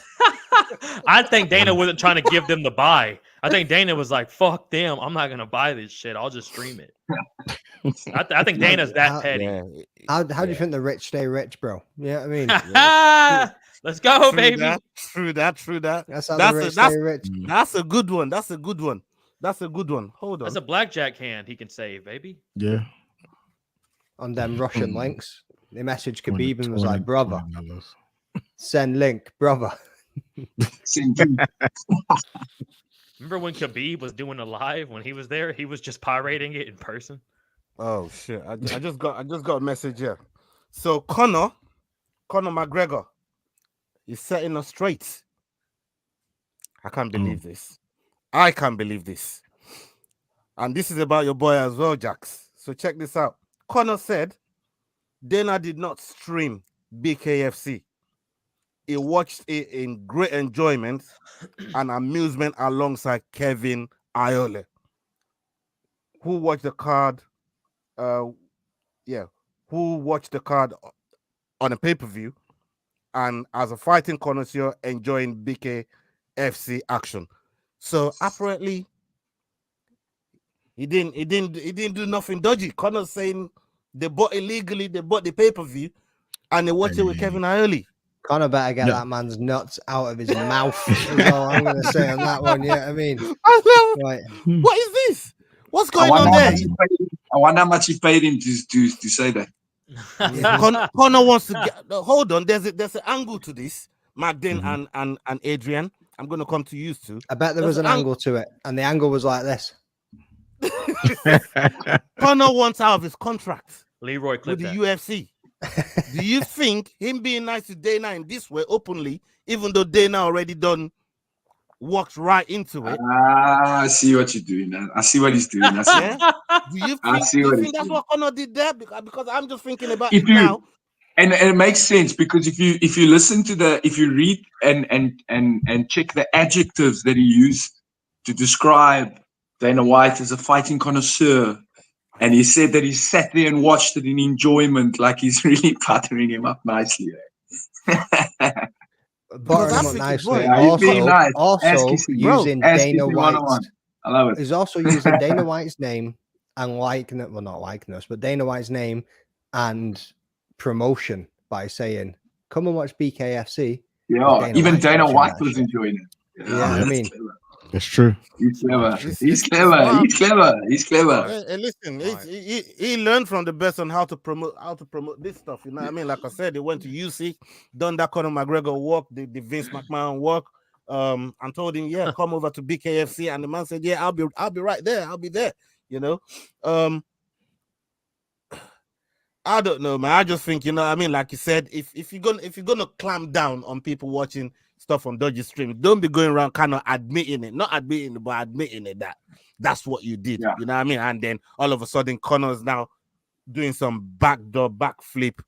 I think Dana wasn't trying to give them the buy. I think Dana was like, fuck them. I'm not going to buy this shit. I'll just stream it. I think Dana's that petty. How do you think the rich stay rich, bro? Yeah, I mean. Let's go, baby. True that. That's how the rich stay rich. That's a good one. Hold on. That's a blackjack hand he can save, baby. Yeah. On them Russian links. They messaged Khabib and was like, brother, send link, brother. Remember when Khabib was doing a live when he was there? He was just pirating it in person. Oh shit! I just got a message here. So Conor McGregor is setting us straight. I can't believe this. I can't believe this. And this is about your boy as well, Jax. So check this out. Conor said Dana did not stream BKFC. He watched it in great enjoyment and amusement alongside Kevin Iole, who watched the card. Who watched the card on a pay-per-view, and as a fighting connoisseur, enjoying BKFC action. So apparently, He didn't do nothing dodgy. Connor's saying they bought illegally, they bought the pay-per-view, and they watched it with Kevin Early. Connor better get that man's nuts out of his mouth. Is all I'm going to say on that one. Yeah, I mean, right. What is this? What's going on there? I wonder how much he paid him to say that. Connor wants to get. Hold on, there's an angle to this, Magdalene and Adrian. I'm going to come to you too. I bet there was an angle to it, and the angle was like this. Connor wants out of his contract. Leroy with the UFC. Do you think him being nice to Dana in this way openly, even though Dana already walked right into it? I see what you're doing. I see what he's doing. Do you think that's what Connor did there? Because I'm just thinking about it now. And it makes sense because if you listen to if you read and check the adjectives that he used to describe Dana White as a fighting connoisseur, and he said that he sat there and watched it in enjoyment, like he's really buttering him up nicely. Buttering him up nicely. Yeah, also using Dana White's. I love it. He's also using Dana White's name and not likeness, but Dana White's name and promotion by saying, "Come and watch BKFC." Yeah, even Dana White was enjoying it. Yeah, I mean. That's true. He's clever. He's clever. Hey, listen, he learned from the best on how to promote this stuff. You know what I mean? Like I said, he went to UC, done that Conor McGregor walk, the Vince McMahon walk, and told him, yeah, come over to BKFC. And the man said, yeah, I'll be right there. I'll be there. You know, I don't know, man. I just think, you know what I mean? Like you said, if you're gonna clamp down on people watching stuff on dodgy streams, don't be going around kind of admitting it, but admitting it that that's what you did. You know what I mean? And then all of a sudden Connor's now doing some backdoor backflip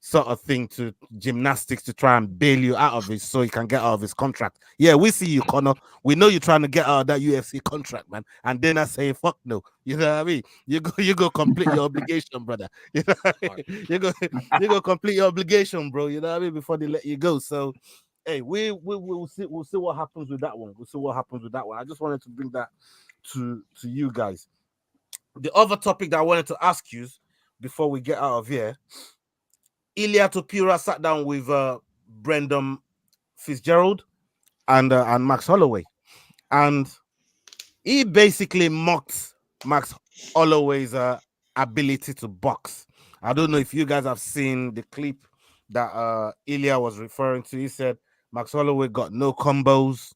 sort of thing to gymnastics to try and bail you out of it so he can get out of his contract. Yeah, we see you, Connor. We know you're trying to get out of that UFC contract, man. And then I say, fuck no. You know what I mean? You go complete your obligation, brother. You know what I mean? You go complete your obligation, bro. You know what I mean? Before they let you go. So hey, we'll see what happens with that one. I just wanted to bring that to you guys. The other topic that I wanted to ask you before we get out of here, Ilia Topuria sat down with Brendan Fitzgerald and Max Holloway, and he basically mocked Max Holloway's ability to box. I don't know if you guys have seen the clip that Ilia was referring to. He said Max Holloway got no combos,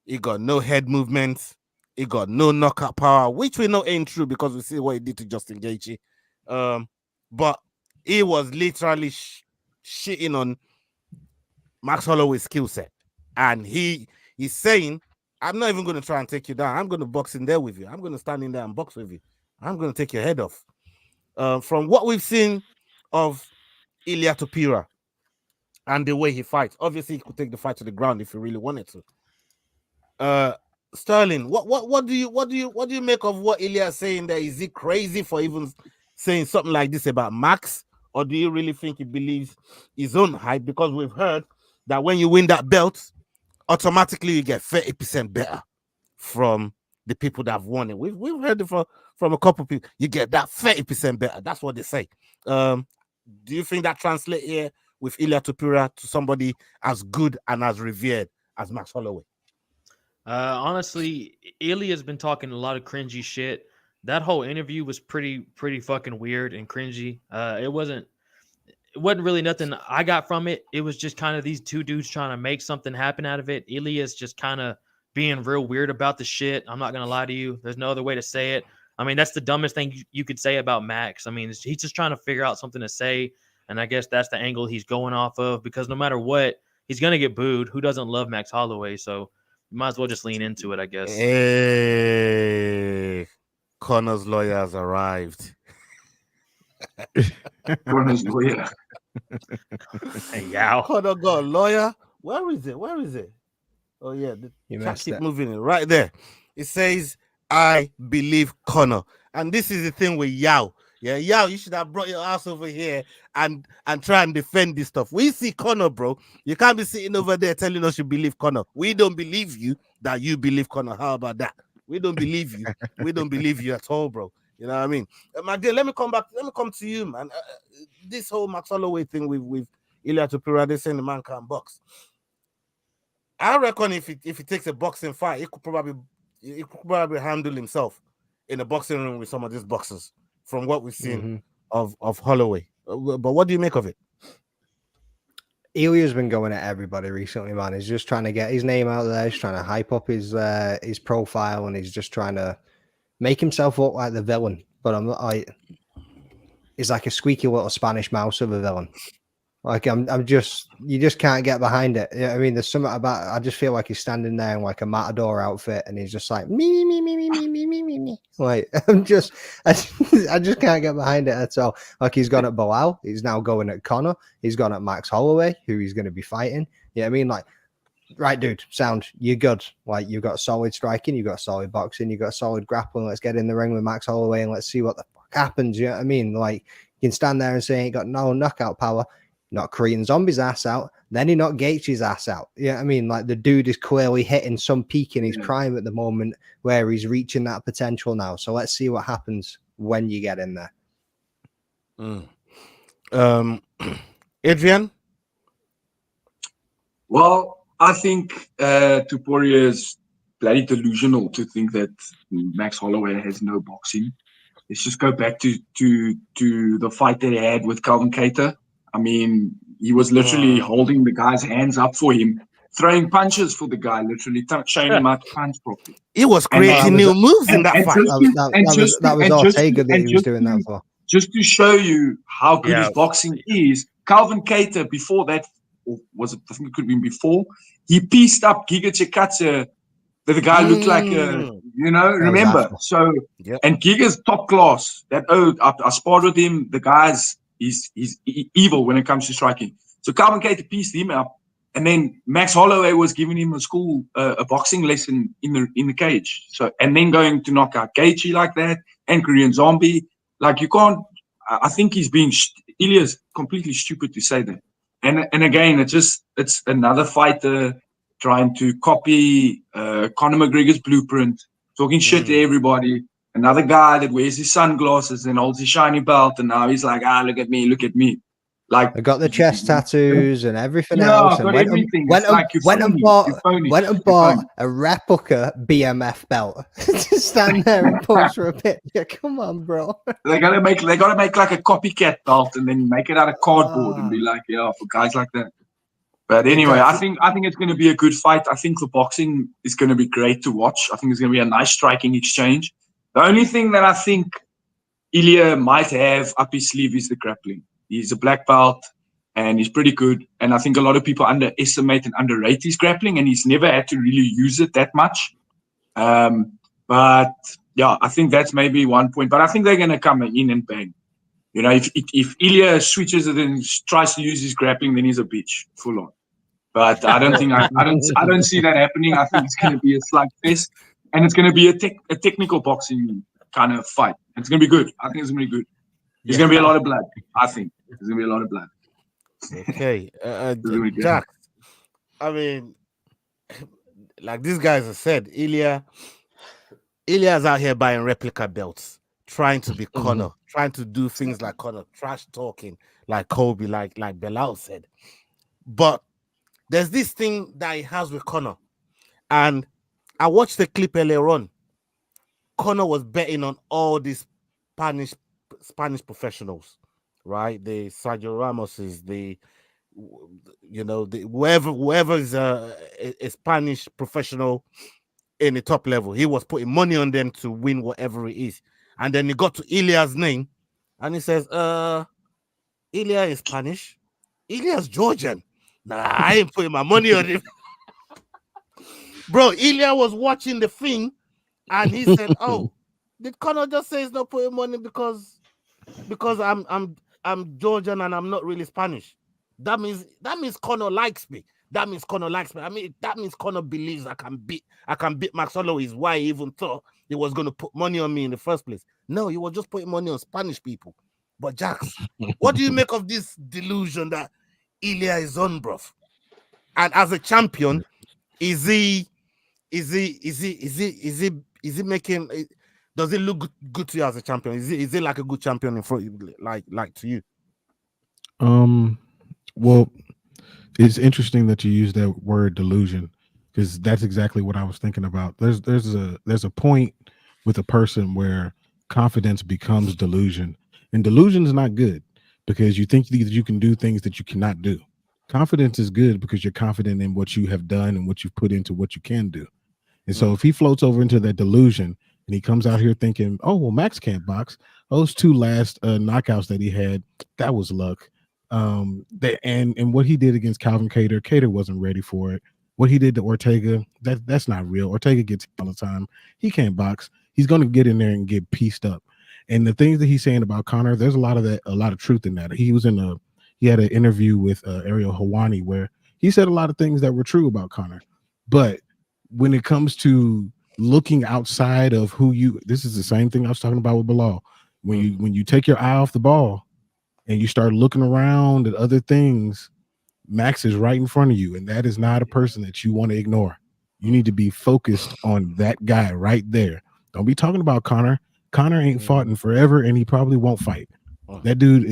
he got no head movements, he got no knockout power, which we know ain't true because we see what he did to Justin Gaethje. But he was literally shitting on Max Holloway's skill set, and he's saying, "I'm not even going to try and take you down. I'm going to box in there with you. I'm going to stand in there and box with you. I'm going to take your head off." From what we've seen of Ilia Topuria and the way he fights, obviously he could take the fight to the ground if he really wanted to. Sterling, what do you make of what Ilia is saying there? Is he crazy for even saying something like this about Max, or do you really think he believes his own hype? Because we've heard that when you win that belt, automatically you get 30% better from the people that have won it. We've heard it from a couple of people. You get that 30% better. That's what they say. Do you think that translates here with Ilia Topuria to somebody as good and as revered as Max Holloway? Honestly, Ilia's been talking a lot of cringy shit. That whole interview was pretty fucking weird and cringy. It wasn't really nothing I got from it. It was just kind of these two dudes trying to make something happen out of it. Ilia's just kind of being real weird about the shit. I'm not going to lie to you. There's no other way to say it. I mean, that's the dumbest thing you could say about Max. I mean, he's just trying to figure out something to say, and I guess that's the angle he's going off of, because no matter what, he's going to get booed. Who doesn't love Max Holloway? So you might as well just lean into it, I guess. Hey, Connor's lawyer has arrived. Connor's lawyer. Hey, yow. Connor got a lawyer. Where is it? Oh, yeah. You chat missed keep it. moving it right there. It says, "I believe Connor." And this is the thing with Yao. Yeah, Yao, you should have brought your ass over here and try and defend this stuff. We see Connor, bro. You can't be sitting over there telling us you believe Connor. We don't believe you that you believe Connor. How about that? We don't believe you. We don't believe you at all, bro. You know what I mean? My dear, let me come to you, man. This whole Max Holloway thing with Ilia Tuppura, they saying the man can't box. I reckon if he takes a boxing fight, he could probably handle himself in a boxing ring with some of these boxers from what we've seen of Holloway. But what do you make of it? Ilya's been going at everybody recently, man. He's just trying to get his name out there. He's trying to hype up his profile, and he's just trying to make himself look like the villain. But I'm like, he's like a squeaky little Spanish mouse of a villain. Like I'm just, you just can't get behind it. You know what I mean, there's something about, I just feel like he's standing there in like a matador outfit, and he's just like me. Like I just can't get behind it at all. Like he's gone at Belal, he's now going at Conor, he's gone at Max Holloway, who he's going to be fighting. You know what I mean? Like, right, dude, sound, you're good. Like you've got solid striking, you've got solid boxing, you've got solid grappling. Let's get in the ring with Max Holloway and let's see what the fuck happens. You know what I mean? Like you can stand there and say he ain't got no knockout power. Not Korean Zombie's ass out, then he knocked K.E.H.'s ass out. Yeah, you know I mean, like the dude is clearly hitting some peak in his prime at the moment where he's reaching that potential now. So let's see what happens when you get in there. Adrian? Well, I think Tuppura is bloody delusional to think that Max Holloway has no boxing. Let's just go back to the fight that he had with Calvin Kattar. I mean, he was literally holding the guy's hands up for him, throwing punches for the guy, literally showing him how to punch properly. He was creating new moves in that fight. That was Ortega that he was doing that for. Just to show you how good his boxing is, Calvin Kattar, before that, or was it, I think it could have been before, he pieced up Giga Chikadze, that the guy looked like a, you know, remember? So, and Giga's top class. That I sparred with him. The guy's he's evil when it comes to striking. So Calvin Kattar pieced him up, and then Max Holloway was giving him a boxing lesson in the cage. So, and then going to knock out K.E.H. like that, and Korean Zombie. Like you can't. I think he's being Ilya's completely stupid to say that. And again, it's another fighter trying to copy Conor McGregor's blueprint, talking shit to everybody. Another guy that wears his sunglasses and holds his shiny belt, and now he's like, look at me. Like I got the chest tattoos and everything else, and went and bought a replica BMF belt to stand there and pose for a picture. Come on, bro. They gotta make like a copycat belt and then make it out of cardboard and be like, for guys like that. But anyway, I think it's going to be a good fight. I think the boxing is going to be great to watch. I think it's going to be a nice striking exchange. The only thing that I think Ilya might have up his sleeve is the grappling. He's a black belt and he's pretty good. And I think a lot of people underestimate and underrate his grappling, and he's never had to really use it that much. But yeah, I think that's maybe one point. But I think they're going to come in and bang. You know, if Ilya switches it and tries to use his grappling, then he's a bitch, full on. But I don't think I don't see that happening. I think it's going to be a slugfest, and it's going to be a technical boxing kind of fight. It's going to be good. I think it's going to be good. There's going to be a lot of blood. I think there's going to be a lot of blood. Okay, Jack. I mean, like these guys have said, Ilya's out here buying replica belts, trying to be Conor, trying to do things like Conor, trash talking like Kobe, like Belal said. But there's this thing that he has with Conor, and I watched the clip earlier on. Conor was betting on all these Spanish professionals, right? The Sergio Ramoses, whoever is a Spanish professional in the top level. He was putting money on them to win whatever it is. And then he got to Ilya's name, and he says, Ilya is Spanish. Ilya's Georgian. Nah, I ain't putting my money on him. Bro, Ilya was watching the thing, and he said, "Oh, did Conor just say he's not putting money because I'm Georgian and I'm not really Spanish? That means Conor likes me. That means Conor likes me. I mean, that means Conor believes I can beat Max Holloway. Is why he even thought he was going to put money on me in the first place. No, he was just putting money on Spanish people. But Jax, what do you make of this delusion that Ilya is on, bro? And as a champion, is he is it making? Does it look good to you as a champion? Is it like a good champion in front, like to you? Well, it's interesting that you use that word delusion, because that's exactly what I was thinking about. There's a point with a person where confidence becomes delusion, and delusion is not good because you think that you can do things that you cannot do. Confidence is good because you're confident in what you have done and what you've put into what you can do. And so if he floats over into that delusion and he comes out here thinking, oh, well, Max can't box. Those two last knockouts that he had, that was luck. And what he did against Calvin Kattar, Kattar wasn't ready for it. What he did to Ortega, that's not real. Ortega gets all the time. He can't box. He's going to get in there and get pieced up. And the things that he's saying about Conor, there's a lot of truth in that. He had an interview with Ariel Helwani where he said a lot of things that were true about Conor. But when it comes to looking outside of this is the same thing I was talking about with Belal. When you take your eye off the ball and you start looking around at other things, Max is right in front of you, and that is not a person that you want to ignore. You need to be focused on that guy right there. Don't be talking about Conor. Conor ain't fought in forever, and he probably won't fight. That dude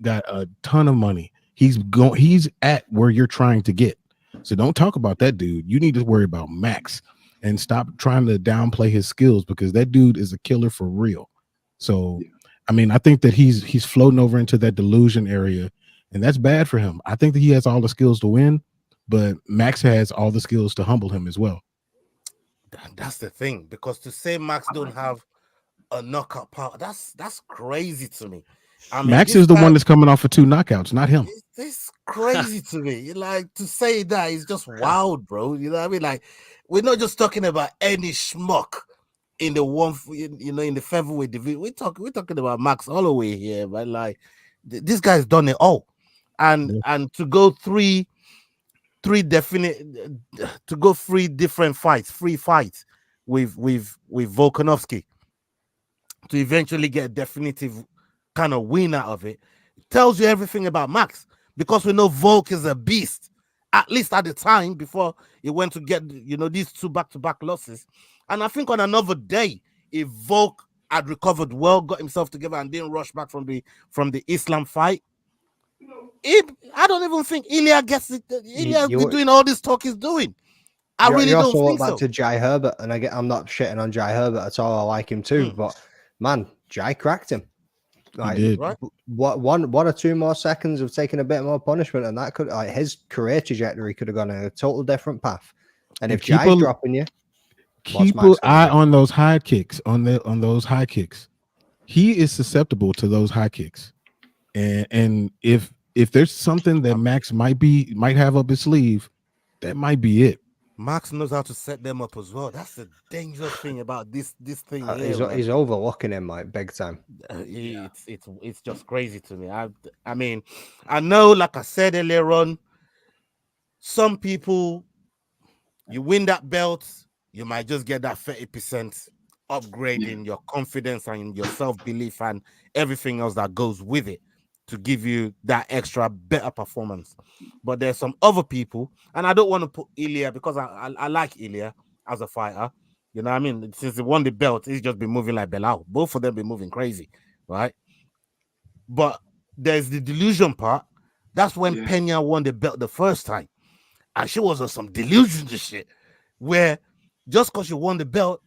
got a ton of money. He's at where you're trying to get. So don't talk about that dude. You need to worry about Max and stop trying to downplay his skills, because that dude is a killer for real. So, I mean, I think that he's floating over into that delusion area, and that's bad for him. I think that he has all the skills to win, but Max has all the skills to humble him as well. That's the thing, because to say Max don't have a knockout power, that's crazy to me. I mean, Max is the one that's coming off of 2 knockouts, not him. It's crazy to me. Like, to say that is just wild, bro. You know what I mean? Like, we're not just talking about any schmuck in the in the featherweight division. We're talking about Max Holloway here, but like, this guy's done it all, and to go three different fights, free fights with Volkanovski to eventually get a definitive kind of win out of it, tells you everything about Max, because we know Volk is a beast, at least at the time, before he went to get these 2 back-to-back losses. And I think on another day, if Volk had recovered well, got himself together, and didn't rush back from the Islam fight, I don't even think Ilya gets it. Ilya's been doing all this talk he's doing. I really don't think so. Back to Jai Herbert, and I'm not shitting on Jai Herbert at all. I like him too, but man, Jai cracked him. Like, he did. Right? One or 2 more seconds of taking a bit more punishment, and that could, like, his career trajectory could have gone in a total different path. And if Jai's dropping you, keep an eye on those high kicks. On those high kicks, he is susceptible to those high kicks, and if there's something that Max might have up his sleeve, that might be it. Max knows how to set them up as well. That's the dangerous thing about this thing. He's overlooking him like big time. It's just crazy to me. I mean, I know, like I said earlier on, some people, you win that belt, you might just get that 30% upgrade in your confidence and in your self-belief and everything else that goes with it, to give you that extra better performance. But there's some other people, and I don't want to put Ilya, because I like Ilya as a fighter. You know what I mean? Since he won the belt, he's just been moving like Belal. Both of them been moving crazy, right? But there's the delusion part. That's when Pena won the belt the first time. And she was on some delusion shit, where just because she won the belt,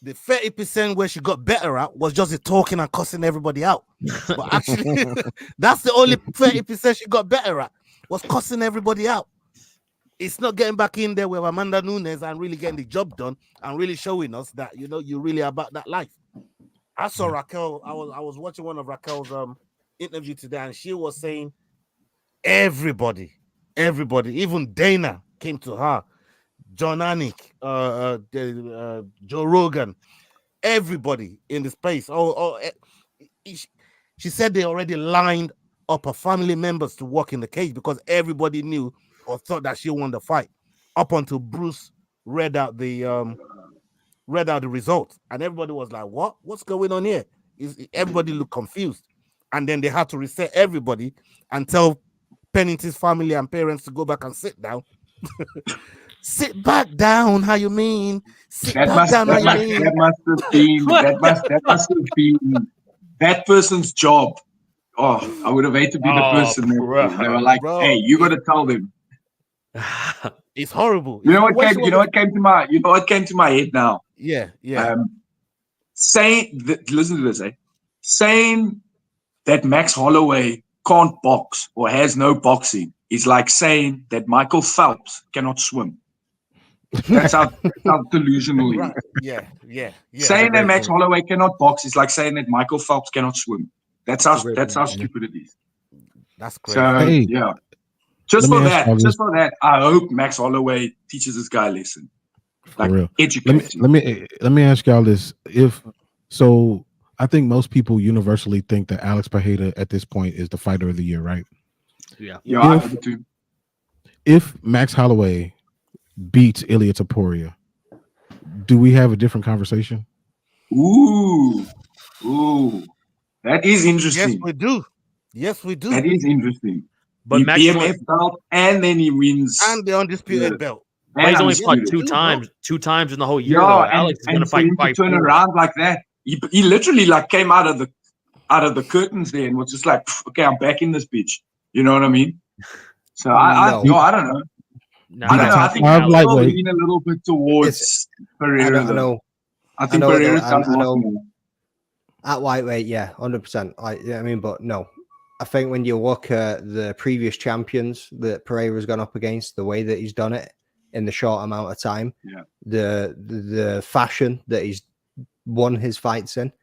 the 30% where she got better at was just the talking and cussing everybody out. But actually, that's the only 30% she got better at, was cussing everybody out. It's not getting back in there with Amanda Nunes and really getting the job done and really showing us that, you're really about that life. I saw Raquel. I was watching one of Raquel's interview today, and she was saying everybody, even Dana came to her, John Anik, Joe Rogan, everybody in the space. She said they already lined up her family members to walk in the cage, because everybody knew or thought that she won the fight, up until Bruce read out the result, and everybody was like, what's going on here? Everybody looked confused, and then they had to reset everybody and tell Pennington's family and parents to go back and sit down Sit back down. How you mean? Sit That back must down. that How must, you mean? that must have been that must have been that person's job. Oh, I would have hated to be the person that they were like, bro, "Hey, you got to tell them." It's horrible. You know what came to my head now? Yeah. Saying listen to this, saying that Max Holloway can't box or has no boxing is like saying that Michael Phelps cannot swim. That's how delusional he is. Yeah. Saying that Max Holloway cannot box is like saying that Michael Phelps cannot swim. That's how stupid it is. That's crazy. So Hey, yeah. Just for let me ask y'all that, I hope Max Holloway teaches this guy a lesson. For real. Educate him. Let me ask y'all this. I think most people universally think that Alex Pereira at this point is the fighter of the year, right? Yeah. I hope it too. If Max Holloway beats Ilia Topuria, do we have a different conversation? Ooh, that is interesting. Yes, we do. That is interesting. But he Max BMF belt and then he wins And the undisputed belt. But he's only fought undisputed. two times in the whole year. Yeah, though. Alex is and going to for him to turn around like that, he literally like came out of the curtains there and was just like, okay, I'm back in this bitch. You know what I mean? So I don't know. No, I don't know. I think Top I'm lightweight. leaning a little bit towards Pereira. I know. I think I know, Pereira's I done a lot know. more. At lightweight, yeah, 100%. I mean, but no. I think when you look at the previous champions that Pereira's gone up against, the way that he's done it in the short amount of time, the fashion that he's won his fights in,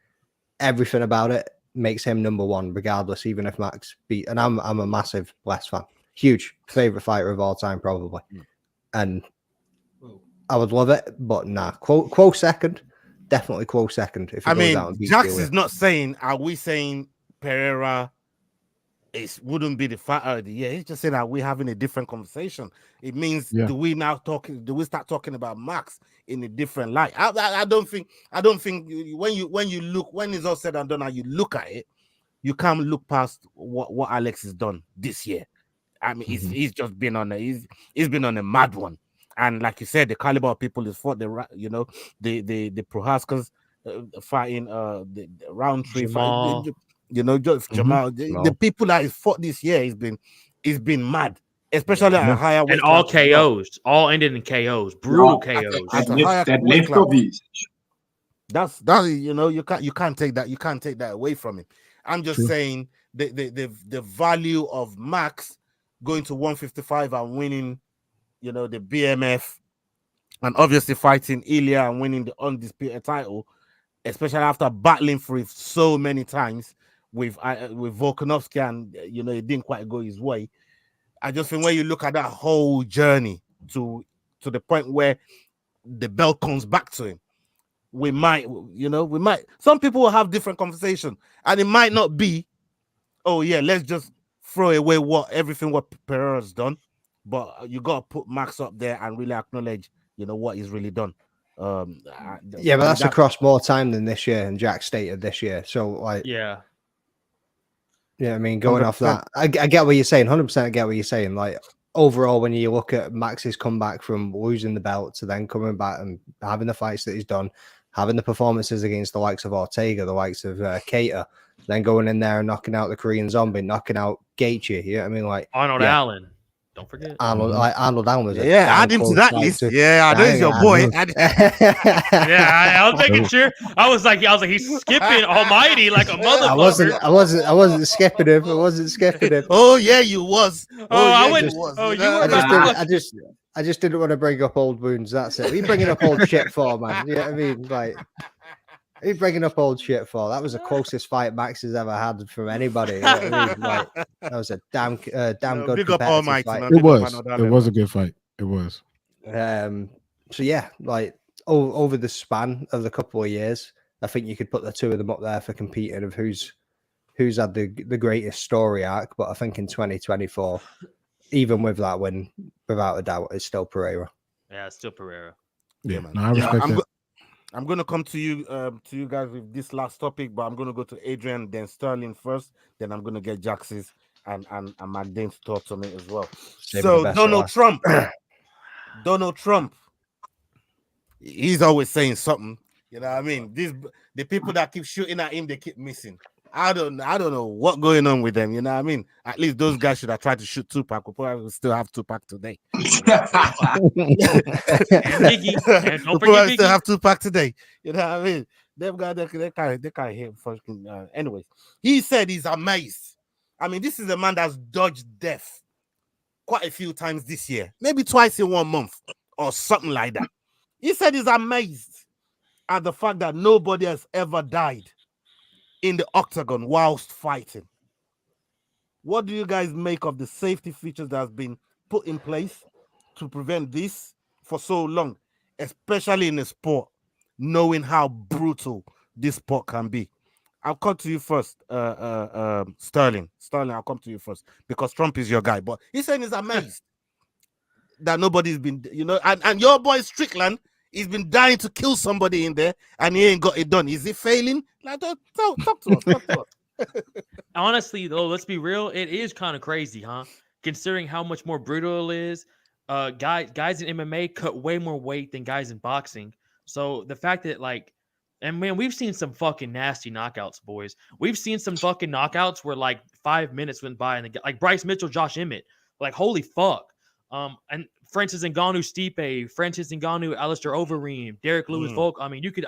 everything about it makes him number one, regardless, even if Max beat. And I'm a massive Bless fan, huge favorite fighter of all time, probably. And I would love it, but nah, close second, definitely close second. If he goes out and beats Jax Ilia. is not saying. Are we saying Pereira wouldn't be the fighter of the year? He's just saying that we're having a different conversation. It means do we start talking about Max in a different light? I don't think when it's all said and done and you look at it, you can't look past what Alex has done this year. I mean, he's just been on he's been on a mad one. And like you said, the caliber of people is fought the Prohaskas fighting the Roundtree fight. Jamal, the people that he's fought this year, he's been mad, especially at a higher weight. And all KOs, all ended in KOs, brutal KOs. That left of his. That's you can't take that away from him. I'm just saying the value of Max going to 155 and winning, the BMF, and obviously fighting Ilia and winning the undisputed title, especially after battling for it so many times with Volkanovski, and it didn't quite go his way. I just think when you look at that whole journey to the point where the belt comes back to him, we might some people will have different conversation, and it might not be, oh yeah, let's just throw away everything what Pereira's done, but you got to put Max up there and really acknowledge what he's really done. But that's across more time than this year, and Jack stated this year. So like, yeah, I mean, going 100%. off that, I get what you're saying. 100%, I get what you're saying. Like overall, when you look at Max's comeback from losing the belt to then coming back and having the fights that he's done, having the performances against the likes of Ortega, the likes of K.E.I.T.H, then going in there and knocking out the Korean Zombie, knocking out Gaethje. You know what I mean? Like Arnold Allen. Don't forget Arnold Allen was add him to that list. I know he's your boy. I was making sure. I was like, he's skipping Almighty like a motherfucker. I wasn't skipping him. Oh yeah, you was. I just didn't want to bring up old wounds. That's it. What are you bringing up old shit for, man? You know what I mean? Like, what are you bringing up old shit for? That was the closest fight Max has ever had from anybody. You know what I mean? Like, that was a damn good big up competitive fight. It was a good fight. It was. So yeah, like over the span of the couple of years, I think you could put the two of them up there for competing of who's had the greatest story arc. But I think in 2024, even with that win, without a doubt, it's still Pereira. Yeah, it's still Pereira. Yeah, man. No, I respect that. I'm going to come to you guys with this last topic, but I'm going to go to Adrian, then Sterling first. Then I'm going to get Jax's and Magdane's thoughts on it as well. So Donald Trump Donald Trump, he's always saying something. You know what I mean? The people that keep shooting at him, they keep missing. I don't know what's going on with them. You know what I mean? At least those guys should have tried to shoot Tupac. We probably still have Tupac today. You know And Biggie. And don't we forget probably still Biggie. have Tupac today. You know what I mean? Them guys, they can't hit fucking. Anyways, he said he's amazed. I mean, this is a man that's dodged death quite a few times this year, maybe twice in 1 month or something like that. He said he's amazed at the fact that nobody has ever died in the octagon whilst fighting. What do you guys make of the safety features that has been put in place to prevent this for so long, especially in a sport, knowing how brutal this sport can be? I'll come to you first, Sterling. Sterling, I'll come to you first because Trump is your guy. But he's saying he's amazed that nobody's been, and your boy Strickland, he's been dying to kill somebody in there, and he ain't got it done. Is he failing? Like, talk to us. Talk to us. Honestly, though, let's be real. It is kind of crazy, huh? Considering how much more brutal it is. Guys in MMA cut way more weight than guys in boxing. So the fact that and man, we've seen some fucking nasty knockouts, boys. We've seen some fucking knockouts where 5 minutes went by and like Bryce Mitchell, Josh Emmett, holy fuck. And Francis Ngannou, Stipe, Francis Ngannou, Alistair Overeem, Derek Lewis, Volk. I mean, you could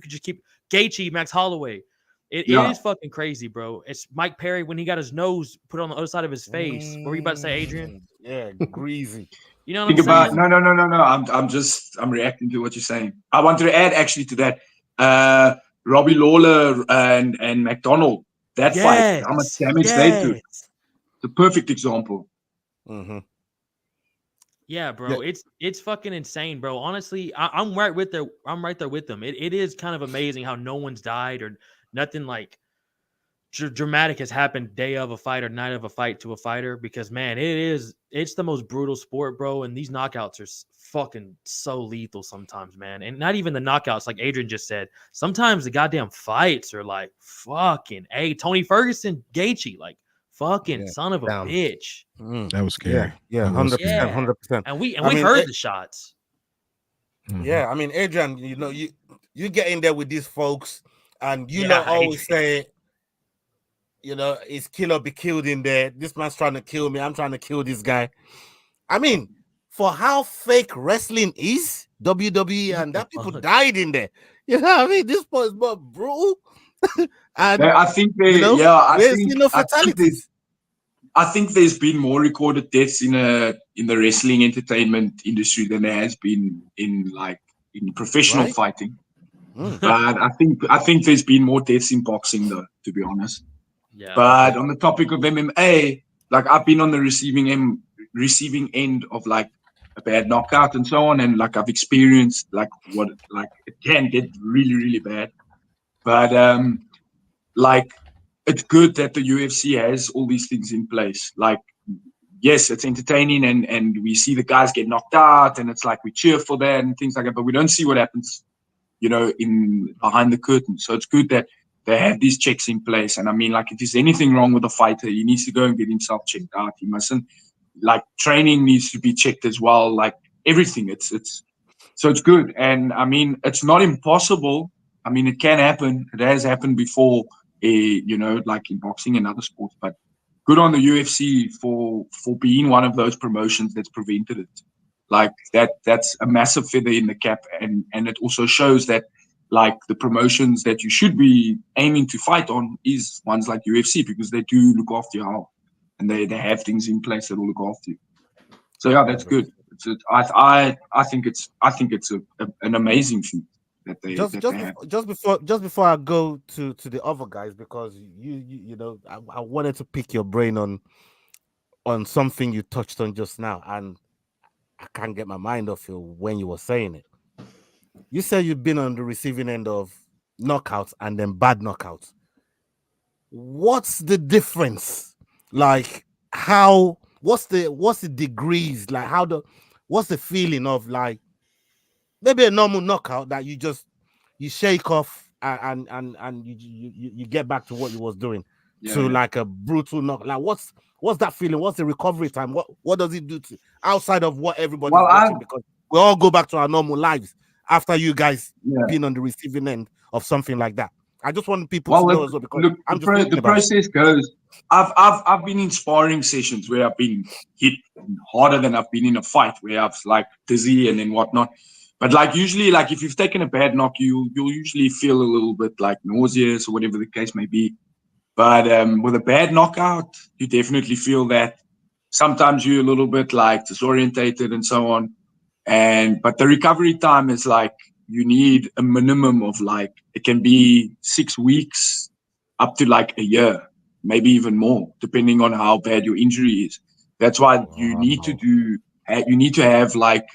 just keep Gaethje, Max Holloway. It is fucking crazy, bro. It's Mike Perry when he got his nose put on the other side of his face. What were you about to say, Adrian? Yeah, greasy. You know what I'm saying? No. I'm reacting to what you're saying. I wanted to add actually to that. Robbie Lawler and McDonald. That fight, how much damage they took. It's a perfect example. Mm-hmm. Yeah, bro. Yeah. It's fucking insane, bro. Honestly, I'm right with there. I'm right there with them. It is kind of amazing how no one's died or nothing dramatic has happened day of a fight or night of a fight to a fighter because man, it's the most brutal sport, bro. And these knockouts are fucking so lethal sometimes, man. And not even the knockouts, like Adrian just said. Sometimes the goddamn fights are fucking Tony Ferguson, Gaethje, fucking son of a bitch. That was scary. Yeah, 100%. And we heard the shots. Yeah, I mean, Adrian, you get in there with these folks, and always say, it's kill or be killed in there. This man's trying to kill me. I'm trying to kill this guy. I mean, for how fake wrestling is, WWE, and that people died in there. You know what I mean? This sport is more brutal. And I think fatalities. I think there's been more recorded deaths in the wrestling entertainment industry than there has been in professional fighting. But I think there's been more deaths in boxing though, to be honest. Yeah. But on the topic of MMA, I've been on the receiving end of a bad knockout and so on, and I've experienced what it can get really, really bad. But it's good that the UFC has all these things in place. Yes, it's entertaining and we see the guys get knocked out and it's we cheer for that and things like that, but we don't see what happens, in behind the curtain. So it's good that they have these checks in place. And I mean, if there's anything wrong with a fighter, he needs to go and get himself checked out. He mustn't, training needs to be checked as well. Everything. So it's good. And I mean, it's not impossible. I mean, it can happen. It has happened before, in boxing and other sports. But good on the UFC for being one of those promotions that's prevented it. That's a massive feather in the cap. And it also shows that the promotions that you should be aiming to fight on is ones like UFC because they do look after your health and they have things in place that will look after you. So yeah, that's good. I think it's an amazing feat. Just before I go to the other guys, because I wanted to pick your brain on something you touched on just now, and I can't get my mind off you when you were saying it. You said you've been on the receiving end of knockouts and then bad knockouts. What's the difference? What's the degrees? What's the feeling of maybe a normal knockout that you shake off and you get back to what you was doing, to like a brutal knock. Like what's that feeling? What's the recovery time? What does it do to outside of what everybody's watching? Because we all go back to our normal lives after you guys being on the receiving end of something like that. I just want people to know as well, because I'm just thinking the about process goes. I've been in sparring sessions where I've been hit harder than I've been in a fight, where I've like dizzy and then whatnot. But like usually, like if you've taken a bad knock, you'll usually feel a little bit like nauseous or whatever the case may be. But with a bad knockout, you definitely feel that. Sometimes you're a little bit like disorientated and so on. But the recovery time is like you need a minimum of like, it can be 6 weeks up to like a year, maybe even more, depending on how bad your injury is. That's why you need to have like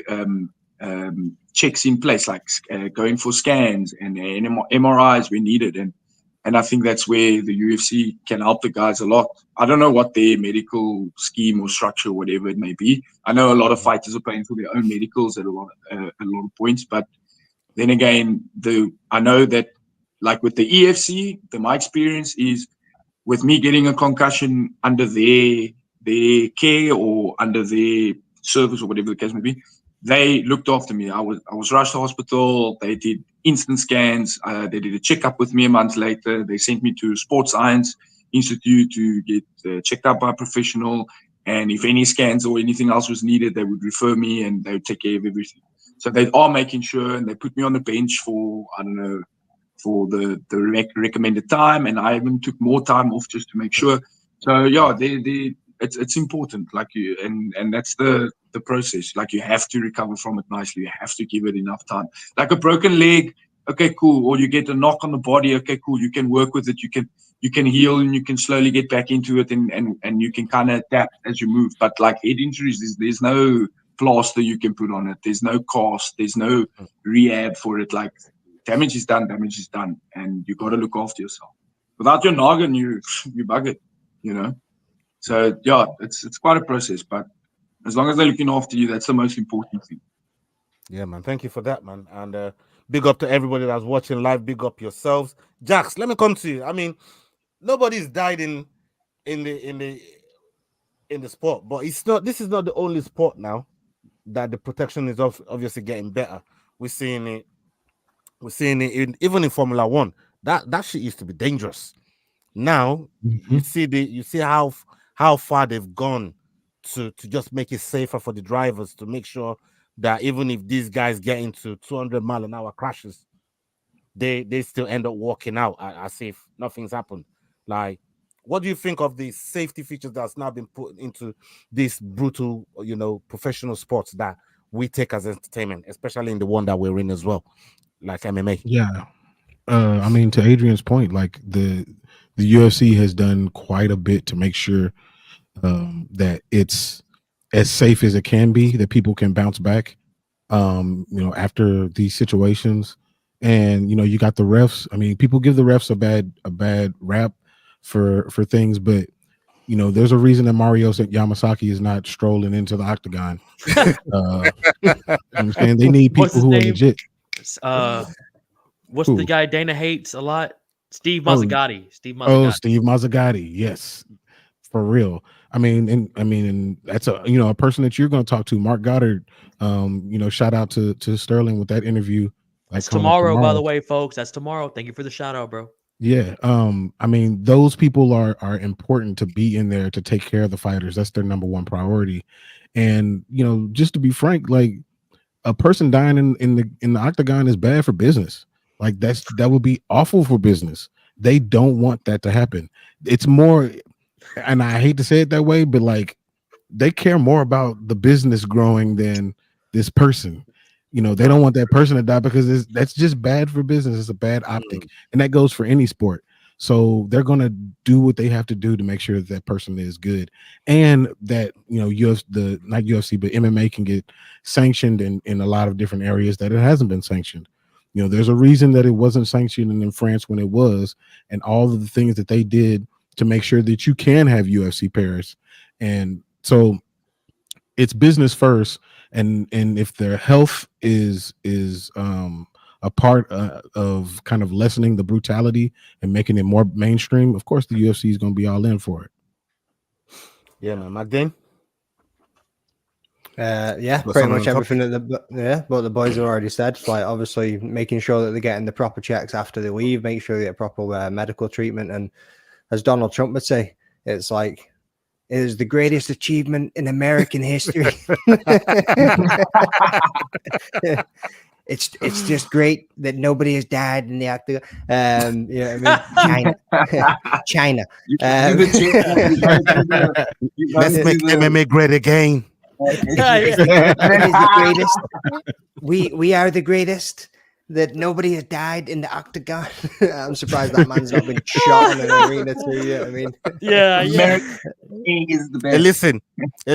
checks in place, like going for scans and MRIs when needed. And I think that's where the UFC can help the guys a lot. I don't know what their medical scheme or structure, whatever it may be. I know a lot of fighters are paying for their own medicals at a lot of points. But then again, I know that like with the EFC, my experience is with me getting a concussion under their care or under their service or whatever the case may be, they looked after me. I was rushed to hospital. They did instant scans. They did a checkup with me a month later. They sent me to Sports Science Institute to get checked out by a professional. And if any scans or anything else was needed, they would refer me and they would take care of everything. So they are making sure, and they put me on the bench for, I don't know, for the recommended time. And I even took more time off just to make sure. So yeah, it's important, like you, and that's the process. Like you have to recover from it nicely. You have to give it enough time. Like a broken leg, okay, cool. Or you get a knock on the body, okay, cool. You can work with it. You can heal and you can slowly get back into it, and you can kind of adapt as you move. But like head injuries, there's no plaster you can put on it. There's no cast. There's no rehab for it. Like damage is done, and you got to look after yourself. Without your noggin, you bug it, you know. So yeah, it's quite a process, but as long as they're looking after you, that's the most important thing. Yeah, man. Thank you for that, man. And big up to everybody that's watching live. Big up yourselves. Jax, let me come to you. I mean, nobody's died in the sport, but this is not the only sport now that the protection is obviously getting better. We're seeing it even in Formula One. That shit used to be dangerous. Now you see how far they've gone to just make it safer for the drivers, to make sure that even if these guys get into 200-mile-an-hour crashes, they still end up walking out as if nothing's happened. Like, what do you think of the safety features that's now been put into these brutal, professional sports that we take as entertainment, especially in the one that we're in as well, like MMA? Yeah. I mean, to Adrian's point, like the UFC has done quite a bit to make sure that it's as safe as it can be, that people can bounce back, after these situations. And, you got the refs. I mean, people give the refs a bad rap for things, but, there's a reason that Mario Yamasaki is not strolling into the octagon. Understand? They need people who are legit. What's the guy Dana hates a lot? Steve Mazzagatti. Steve Mazzagatti. Yes, for real. I mean, and that's a person that you're going to talk to, Mark Goddard. Shout out to Sterling with that interview. That's tomorrow, by the way, folks. That's tomorrow. Thank you for the shout out, bro. Yeah. I mean, those people are important to be in there to take care of the fighters. That's their number one priority. And just to be frank, like a person dying in the octagon is bad for business. Like that would be awful for business. They don't want that to happen. It's more, and I hate to say it that way, but like they care more about the business growing than this person. They don't want that person to die because that's just bad for business. It's a bad optic, and that goes for any sport. So they're going to do what they have to do to make sure that person is good, and that not UFC, but MMA can get sanctioned in a lot of different areas that it hasn't been sanctioned. There's a reason that it wasn't sanctioned in France when it was, and all of the things that they did to make sure that you can have UFC pairs. And so it's business first. And if their health is a part of kind of lessening the brutality and making it more mainstream, of course the UFC is going to be all in for it. Yeah, man. McDane? Yeah, Got pretty someone much on top? everything what the boys have already said. Like, obviously making sure that they're getting the proper checks after they leave, make sure they get proper medical treatment, and as Donald Trump would say, it's like, it is the greatest achievement in American history. It's just great that nobody has died in the octagon. You know what I mean? China. Let's make MMA great again. That is the greatest. We are the greatest. That nobody has died in the octagon. I'm surprised that man's not been shot in an arena too. Yeah, I mean, Yeah. Is the best. Hey,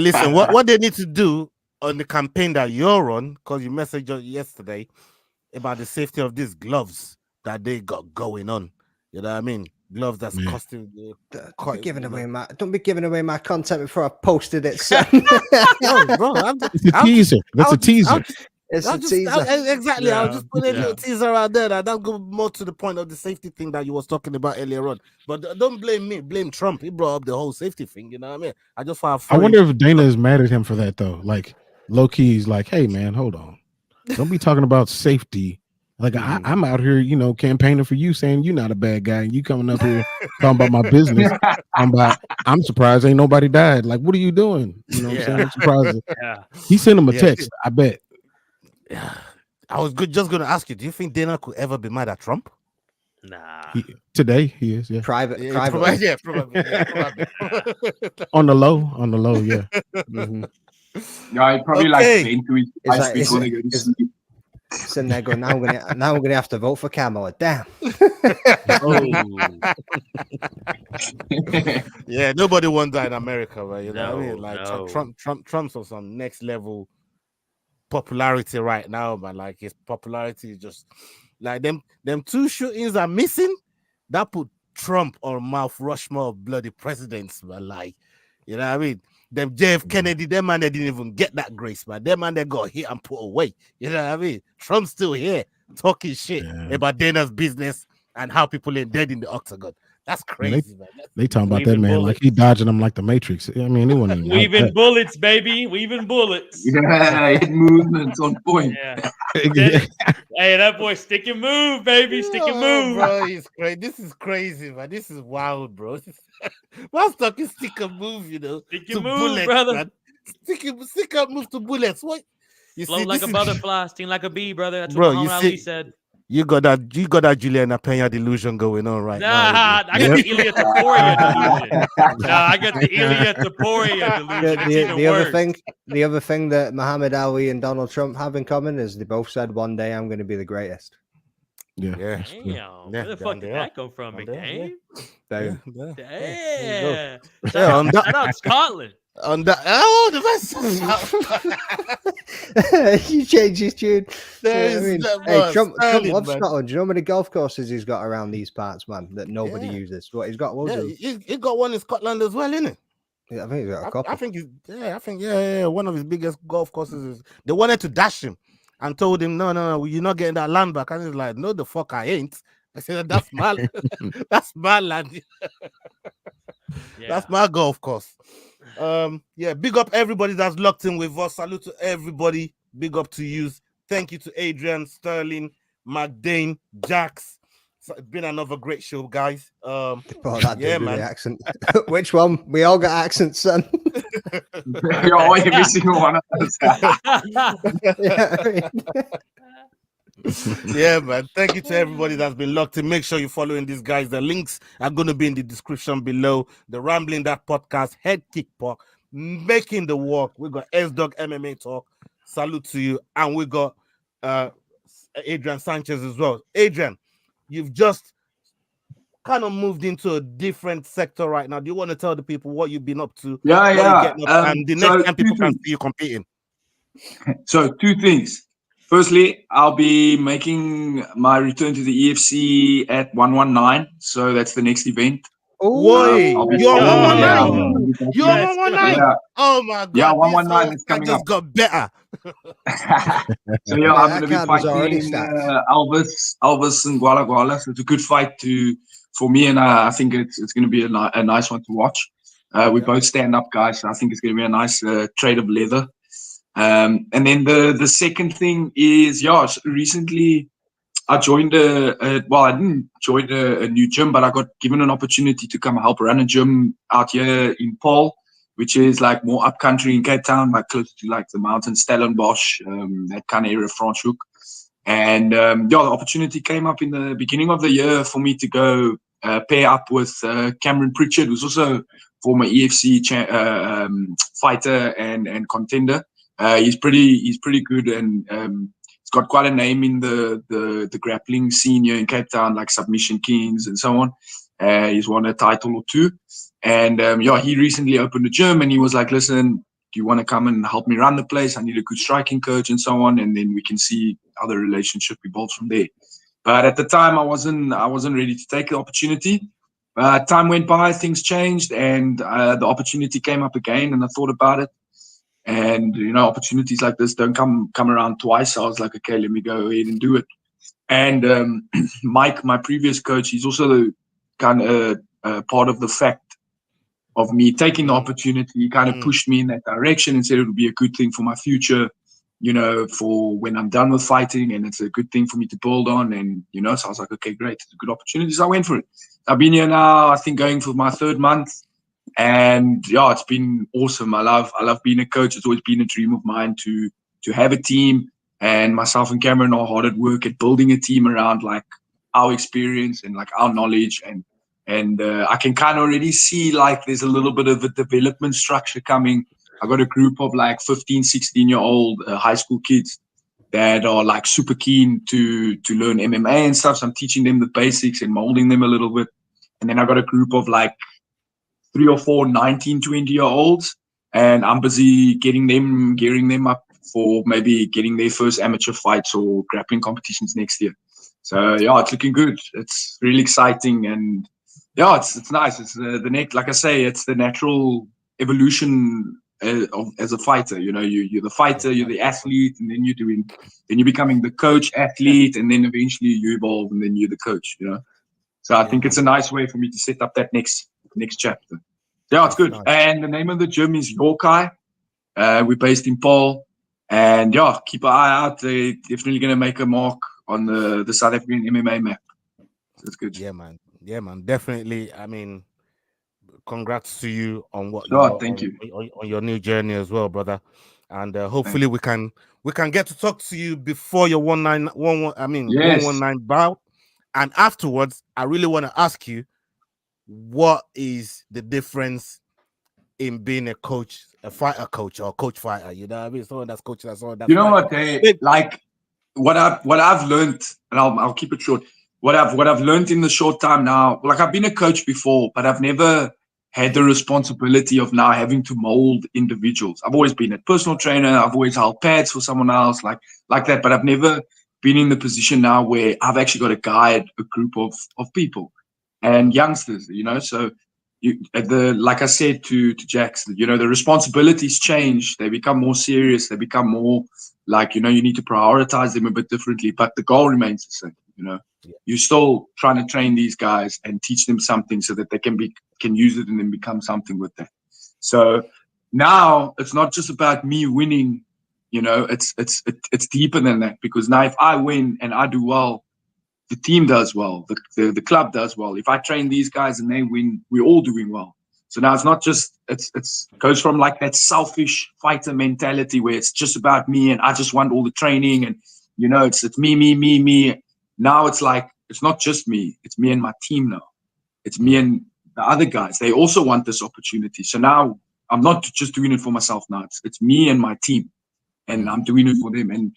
listen. What they need to do on the campaign that you're on, because you messaged us yesterday about the safety of these gloves that they got going on. You know what I mean? Gloves that's costing. Don't be giving away my content before I posted it, son. No, bro, it's a teaser. That's a teaser. It's a teaser. Exactly. Yeah, I'll just put a little teaser out there. That'll go more to the point of the safety thing that you was talking about earlier on. But don't blame me. Blame Trump. He brought up the whole safety thing. You know what I mean? I just found. I wonder if Dana is mad at him for that though. Like low key, he's like, "Hey man, hold on. Don't be talking about safety. Like I'm out here, you know, campaigning for you, saying you're not a bad guy, and you coming up here talking about my business. I'm surprised ain't nobody died. Like, what are you doing? You know what I'm saying? I'm surprised. He sent him a text. I bet. Yeah. I was just going to ask you, do you think Dana could ever be mad at Trump? Nah. Today he is, yeah. Privately. Probably. on the low, yeah. Mm-hmm. Yeah, he probably like into his It's before they go to sleep. Sitting there going, now I'm gonna have to vote for Kamala. Damn. Yeah, nobody wants that in America, right? You know what I mean? Like Trump's on some next level popularity right now, but like his popularity is just like them two shootings are missing. That put Trump on Mount Rushmore of bloody presidents, but like, you know what I mean? Them JF Kennedy, them man, they didn't even get that grace, man. Them man, they got hit and put away. You know what I mean? Trump's still here talking shit about Dana's business and how people ain't dead in the octagon. That's crazy, man. They talking about that man bullets. Like he dodging them like the Matrix. I mean, it wasn't even weaving bullets, baby. Weaving bullets. Yeah, hit movements on point. Yeah. Hey, that boy, stick and move, baby. Stick and move. Bro, it's crazy. This is crazy, man. This is wild, bro. What's talking stick and move, you know? Stick and move, bullets, brother. Man. Stick and move to bullets. What? You float like a butterfly, sting like a bee, brother. That's what Muhammad Ali said. You got that Juliana Pena delusion going on right now. I got the Ilya Taporia delusion. I got the Ilya Taporia delusion. The other thing that Muhammad Ali and Donald Trump have in common is they both said one day I'm going to be the greatest. Yeah. Damn. Where the fuck did that come from, McDane? Damn. Shout out Scotland. The best. You changed his tune. Hey, Trump loves Scotland. Do you know how many golf courses he's got around these parts, man, that nobody uses? What he's got loads of. He's got one in Scotland as well, isn't it? Yeah, I think he's got a couple. I think one of his biggest golf courses is they wanted to dash him and told him, no, you're not getting that land back. And he's like, no, the fuck I ain't. I said, that's my that's my land. That's my golf course. Big up everybody that's locked in with us. Salute to everybody. Big up to you. Thank you to Adrian, Sterling, McDane, Jax. So it's been another great show, guys. Man. Accent. Which one? We all got accents, son. Every single one of us. Yeah, man. Thank you to everybody that's been locked in. Make sure you're following these guys. The links are going to be in the description below. The Rambling That Podcast, HeadKickPod, Making the Walk. We got S-Dog MMA Talk. Salute to you. And we got Adrian Sanchez as well. Adrian, you've just kind of moved into a different sector right now. Do you want to tell the people what you've been up to? And the next time people can see you competing. So, two things. Firstly, I'll be making my return to the EFC at 119. So that's the next event. Boy, I'll be you're on streaming, 119. You're on Let's 119. Yeah, Oh my yeah, god, this 119 whole is I coming just up. got better. So yeah, Mate, I'm that going to be card was already fighting stacked. Elvis and Guala. So it's a good fight for me, and I think it's going to be a nice one to watch. We both stand up guys, so I think it's going to be a nice trade of leather. And then the second thing is, recently I joined I didn't join a new gym, but I got given an opportunity to come help run a gym out here in Paul, which is like more up country in Cape Town, like close to like the mountains, Stellenbosch, that kind of area, Franschhoek. And the opportunity came up in the beginning of the year for me to go pair up with Cameron Pritchard, who's also former EFC fighter and contender. He's pretty good, and he's got quite a name in the grappling scene here in Cape Town, like Submission Kings and so on. He's won a title or two. And he recently opened a gym, and he was like, listen, do you want to come and help me run the place? I need a good striking coach and so on. And then we can see how the relationship evolves from there. But at the time, I wasn't ready to take the opportunity. Time went by, things changed, and the opportunity came up again, and I thought about it. And, opportunities like this don't come around twice. So I was like, okay, let me go ahead and do it. And Mike, my previous coach, he's also kind of part of the fact of me taking the opportunity. He kind of pushed me in that direction and said it would be a good thing for my future, for when I'm done with fighting, and it's a good thing for me to build on. And, so I was like, okay, great. It's a good opportunity. So I went for it. I've been here now, I think, going for my third month. And it's been awesome. I love being a coach. It's always been a dream of mine to have a team. And myself and Cameron are hard at work at building a team around like our experience and like our knowledge. And I can kind of already see like there's a little bit of a development structure coming. I got a group of like 15, 16-year-old high school kids that are like super keen to learn MMA and stuff. So I'm teaching them the basics and molding them a little bit. And then I got a group of like 3 or 4 19, 20-year-olds, and I'm busy gearing them up for maybe getting their first amateur fights or grappling competitions next year. So it's looking good. It's really exciting, and it's nice. It's the next, like I say, it's the natural evolution as a fighter. You're the fighter, you're the athlete, and then you're becoming the coach, athlete, and then eventually you evolve, and then you're the coach. So I think it's a nice way for me to set up that next chapter. It's good. Nice. And the name of the gym is Yorkai. We're based in Paul. And keep an eye out. They're definitely going to make a mark on the South African MMA map. So it's good. Yeah, man. Definitely. I mean, congrats to you on what thank you. On your new journey as well, brother. And hopefully we can get to talk to you before your 119 bout. And afterwards, I really want to ask you, what is the difference in being a coach, a fighter coach, or a coach fighter? You know what I mean? Someone that's coaching, someone that's what I've learned, and I'll keep it short. What I've learned in the short time now, like I've been a coach before, but I've never had the responsibility of now having to mold individuals. I've always been a personal trainer. I've always held pads for someone else, like that. But I've never been in the position now where I've actually got to guide a group of people and youngsters. So like I said to Jax, the responsibilities change. They become more serious. They become more like, you need to prioritize them a bit differently, but the goal remains the same. You're still trying to train these guys and teach them something so that they can use it and then become something with that. So now it's not just about me winning. It's deeper than that, because now if I win and I do well, the team does well, the club does well. If I train these guys and they win, we're all doing well. So now it's not just, it's goes from like that selfish fighter mentality where it's just about me and I just want all the training and, it's me. Now it's like, it's not just me, it's me and my team now. It's me and the other guys. They also want this opportunity. So now I'm not just doing it for myself now. It's me and my team, and I'm doing it for them. And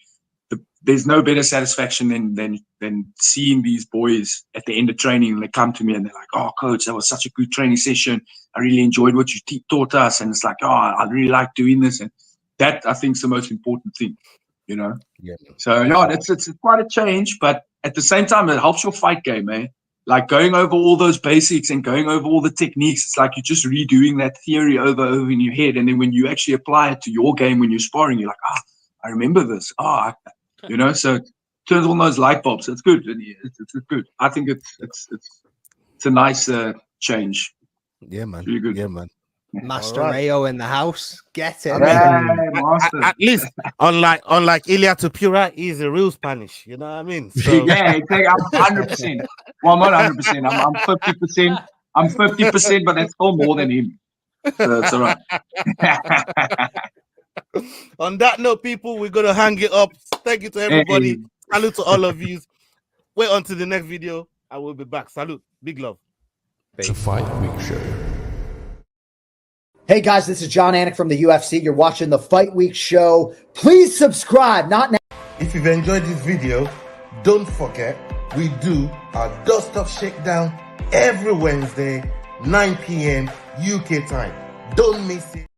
there's no better satisfaction than seeing these boys at the end of training, and they come to me and they're like, "Oh, coach, that was such a good training session. I really enjoyed what you taught us." And it's like, "Oh, I really like doing this." And that, I think, is the most important thing, Yeah. So it's quite a change, but at the same time, it helps your fight game, eh? like going over all those basics and going over all the techniques. It's like you're just redoing that theory over in your head. And then when you actually apply it to your game, when you're sparring, you're like, I remember this. So it turns on those light bulbs. It's good. It's good. I think it's a nice change. Yeah, man. Really good. Yeah, man. Master Rayo in the house. Get it. Master. At least, unlike Ilia Tupura, he's a real Spanish. You know what I mean? So, yeah, exactly. I'm 100%. Well, I'm not 100%. I'm 50%. I'm 50%, but that's still more than him. So it's all right. On that note, people, we're going to hang it up. Thank you to everybody. Hey. Salute to all of you. Wait until the next video. I will be back. Salute. Big love. It's a Fight Week show. Hey guys, this is John Anik from the UFC. You're watching the Fight Week show. Please subscribe. Not now. If you've enjoyed this video, don't forget we do our dust-off shakedown every Wednesday, 9 p.m. UK time. Don't miss it.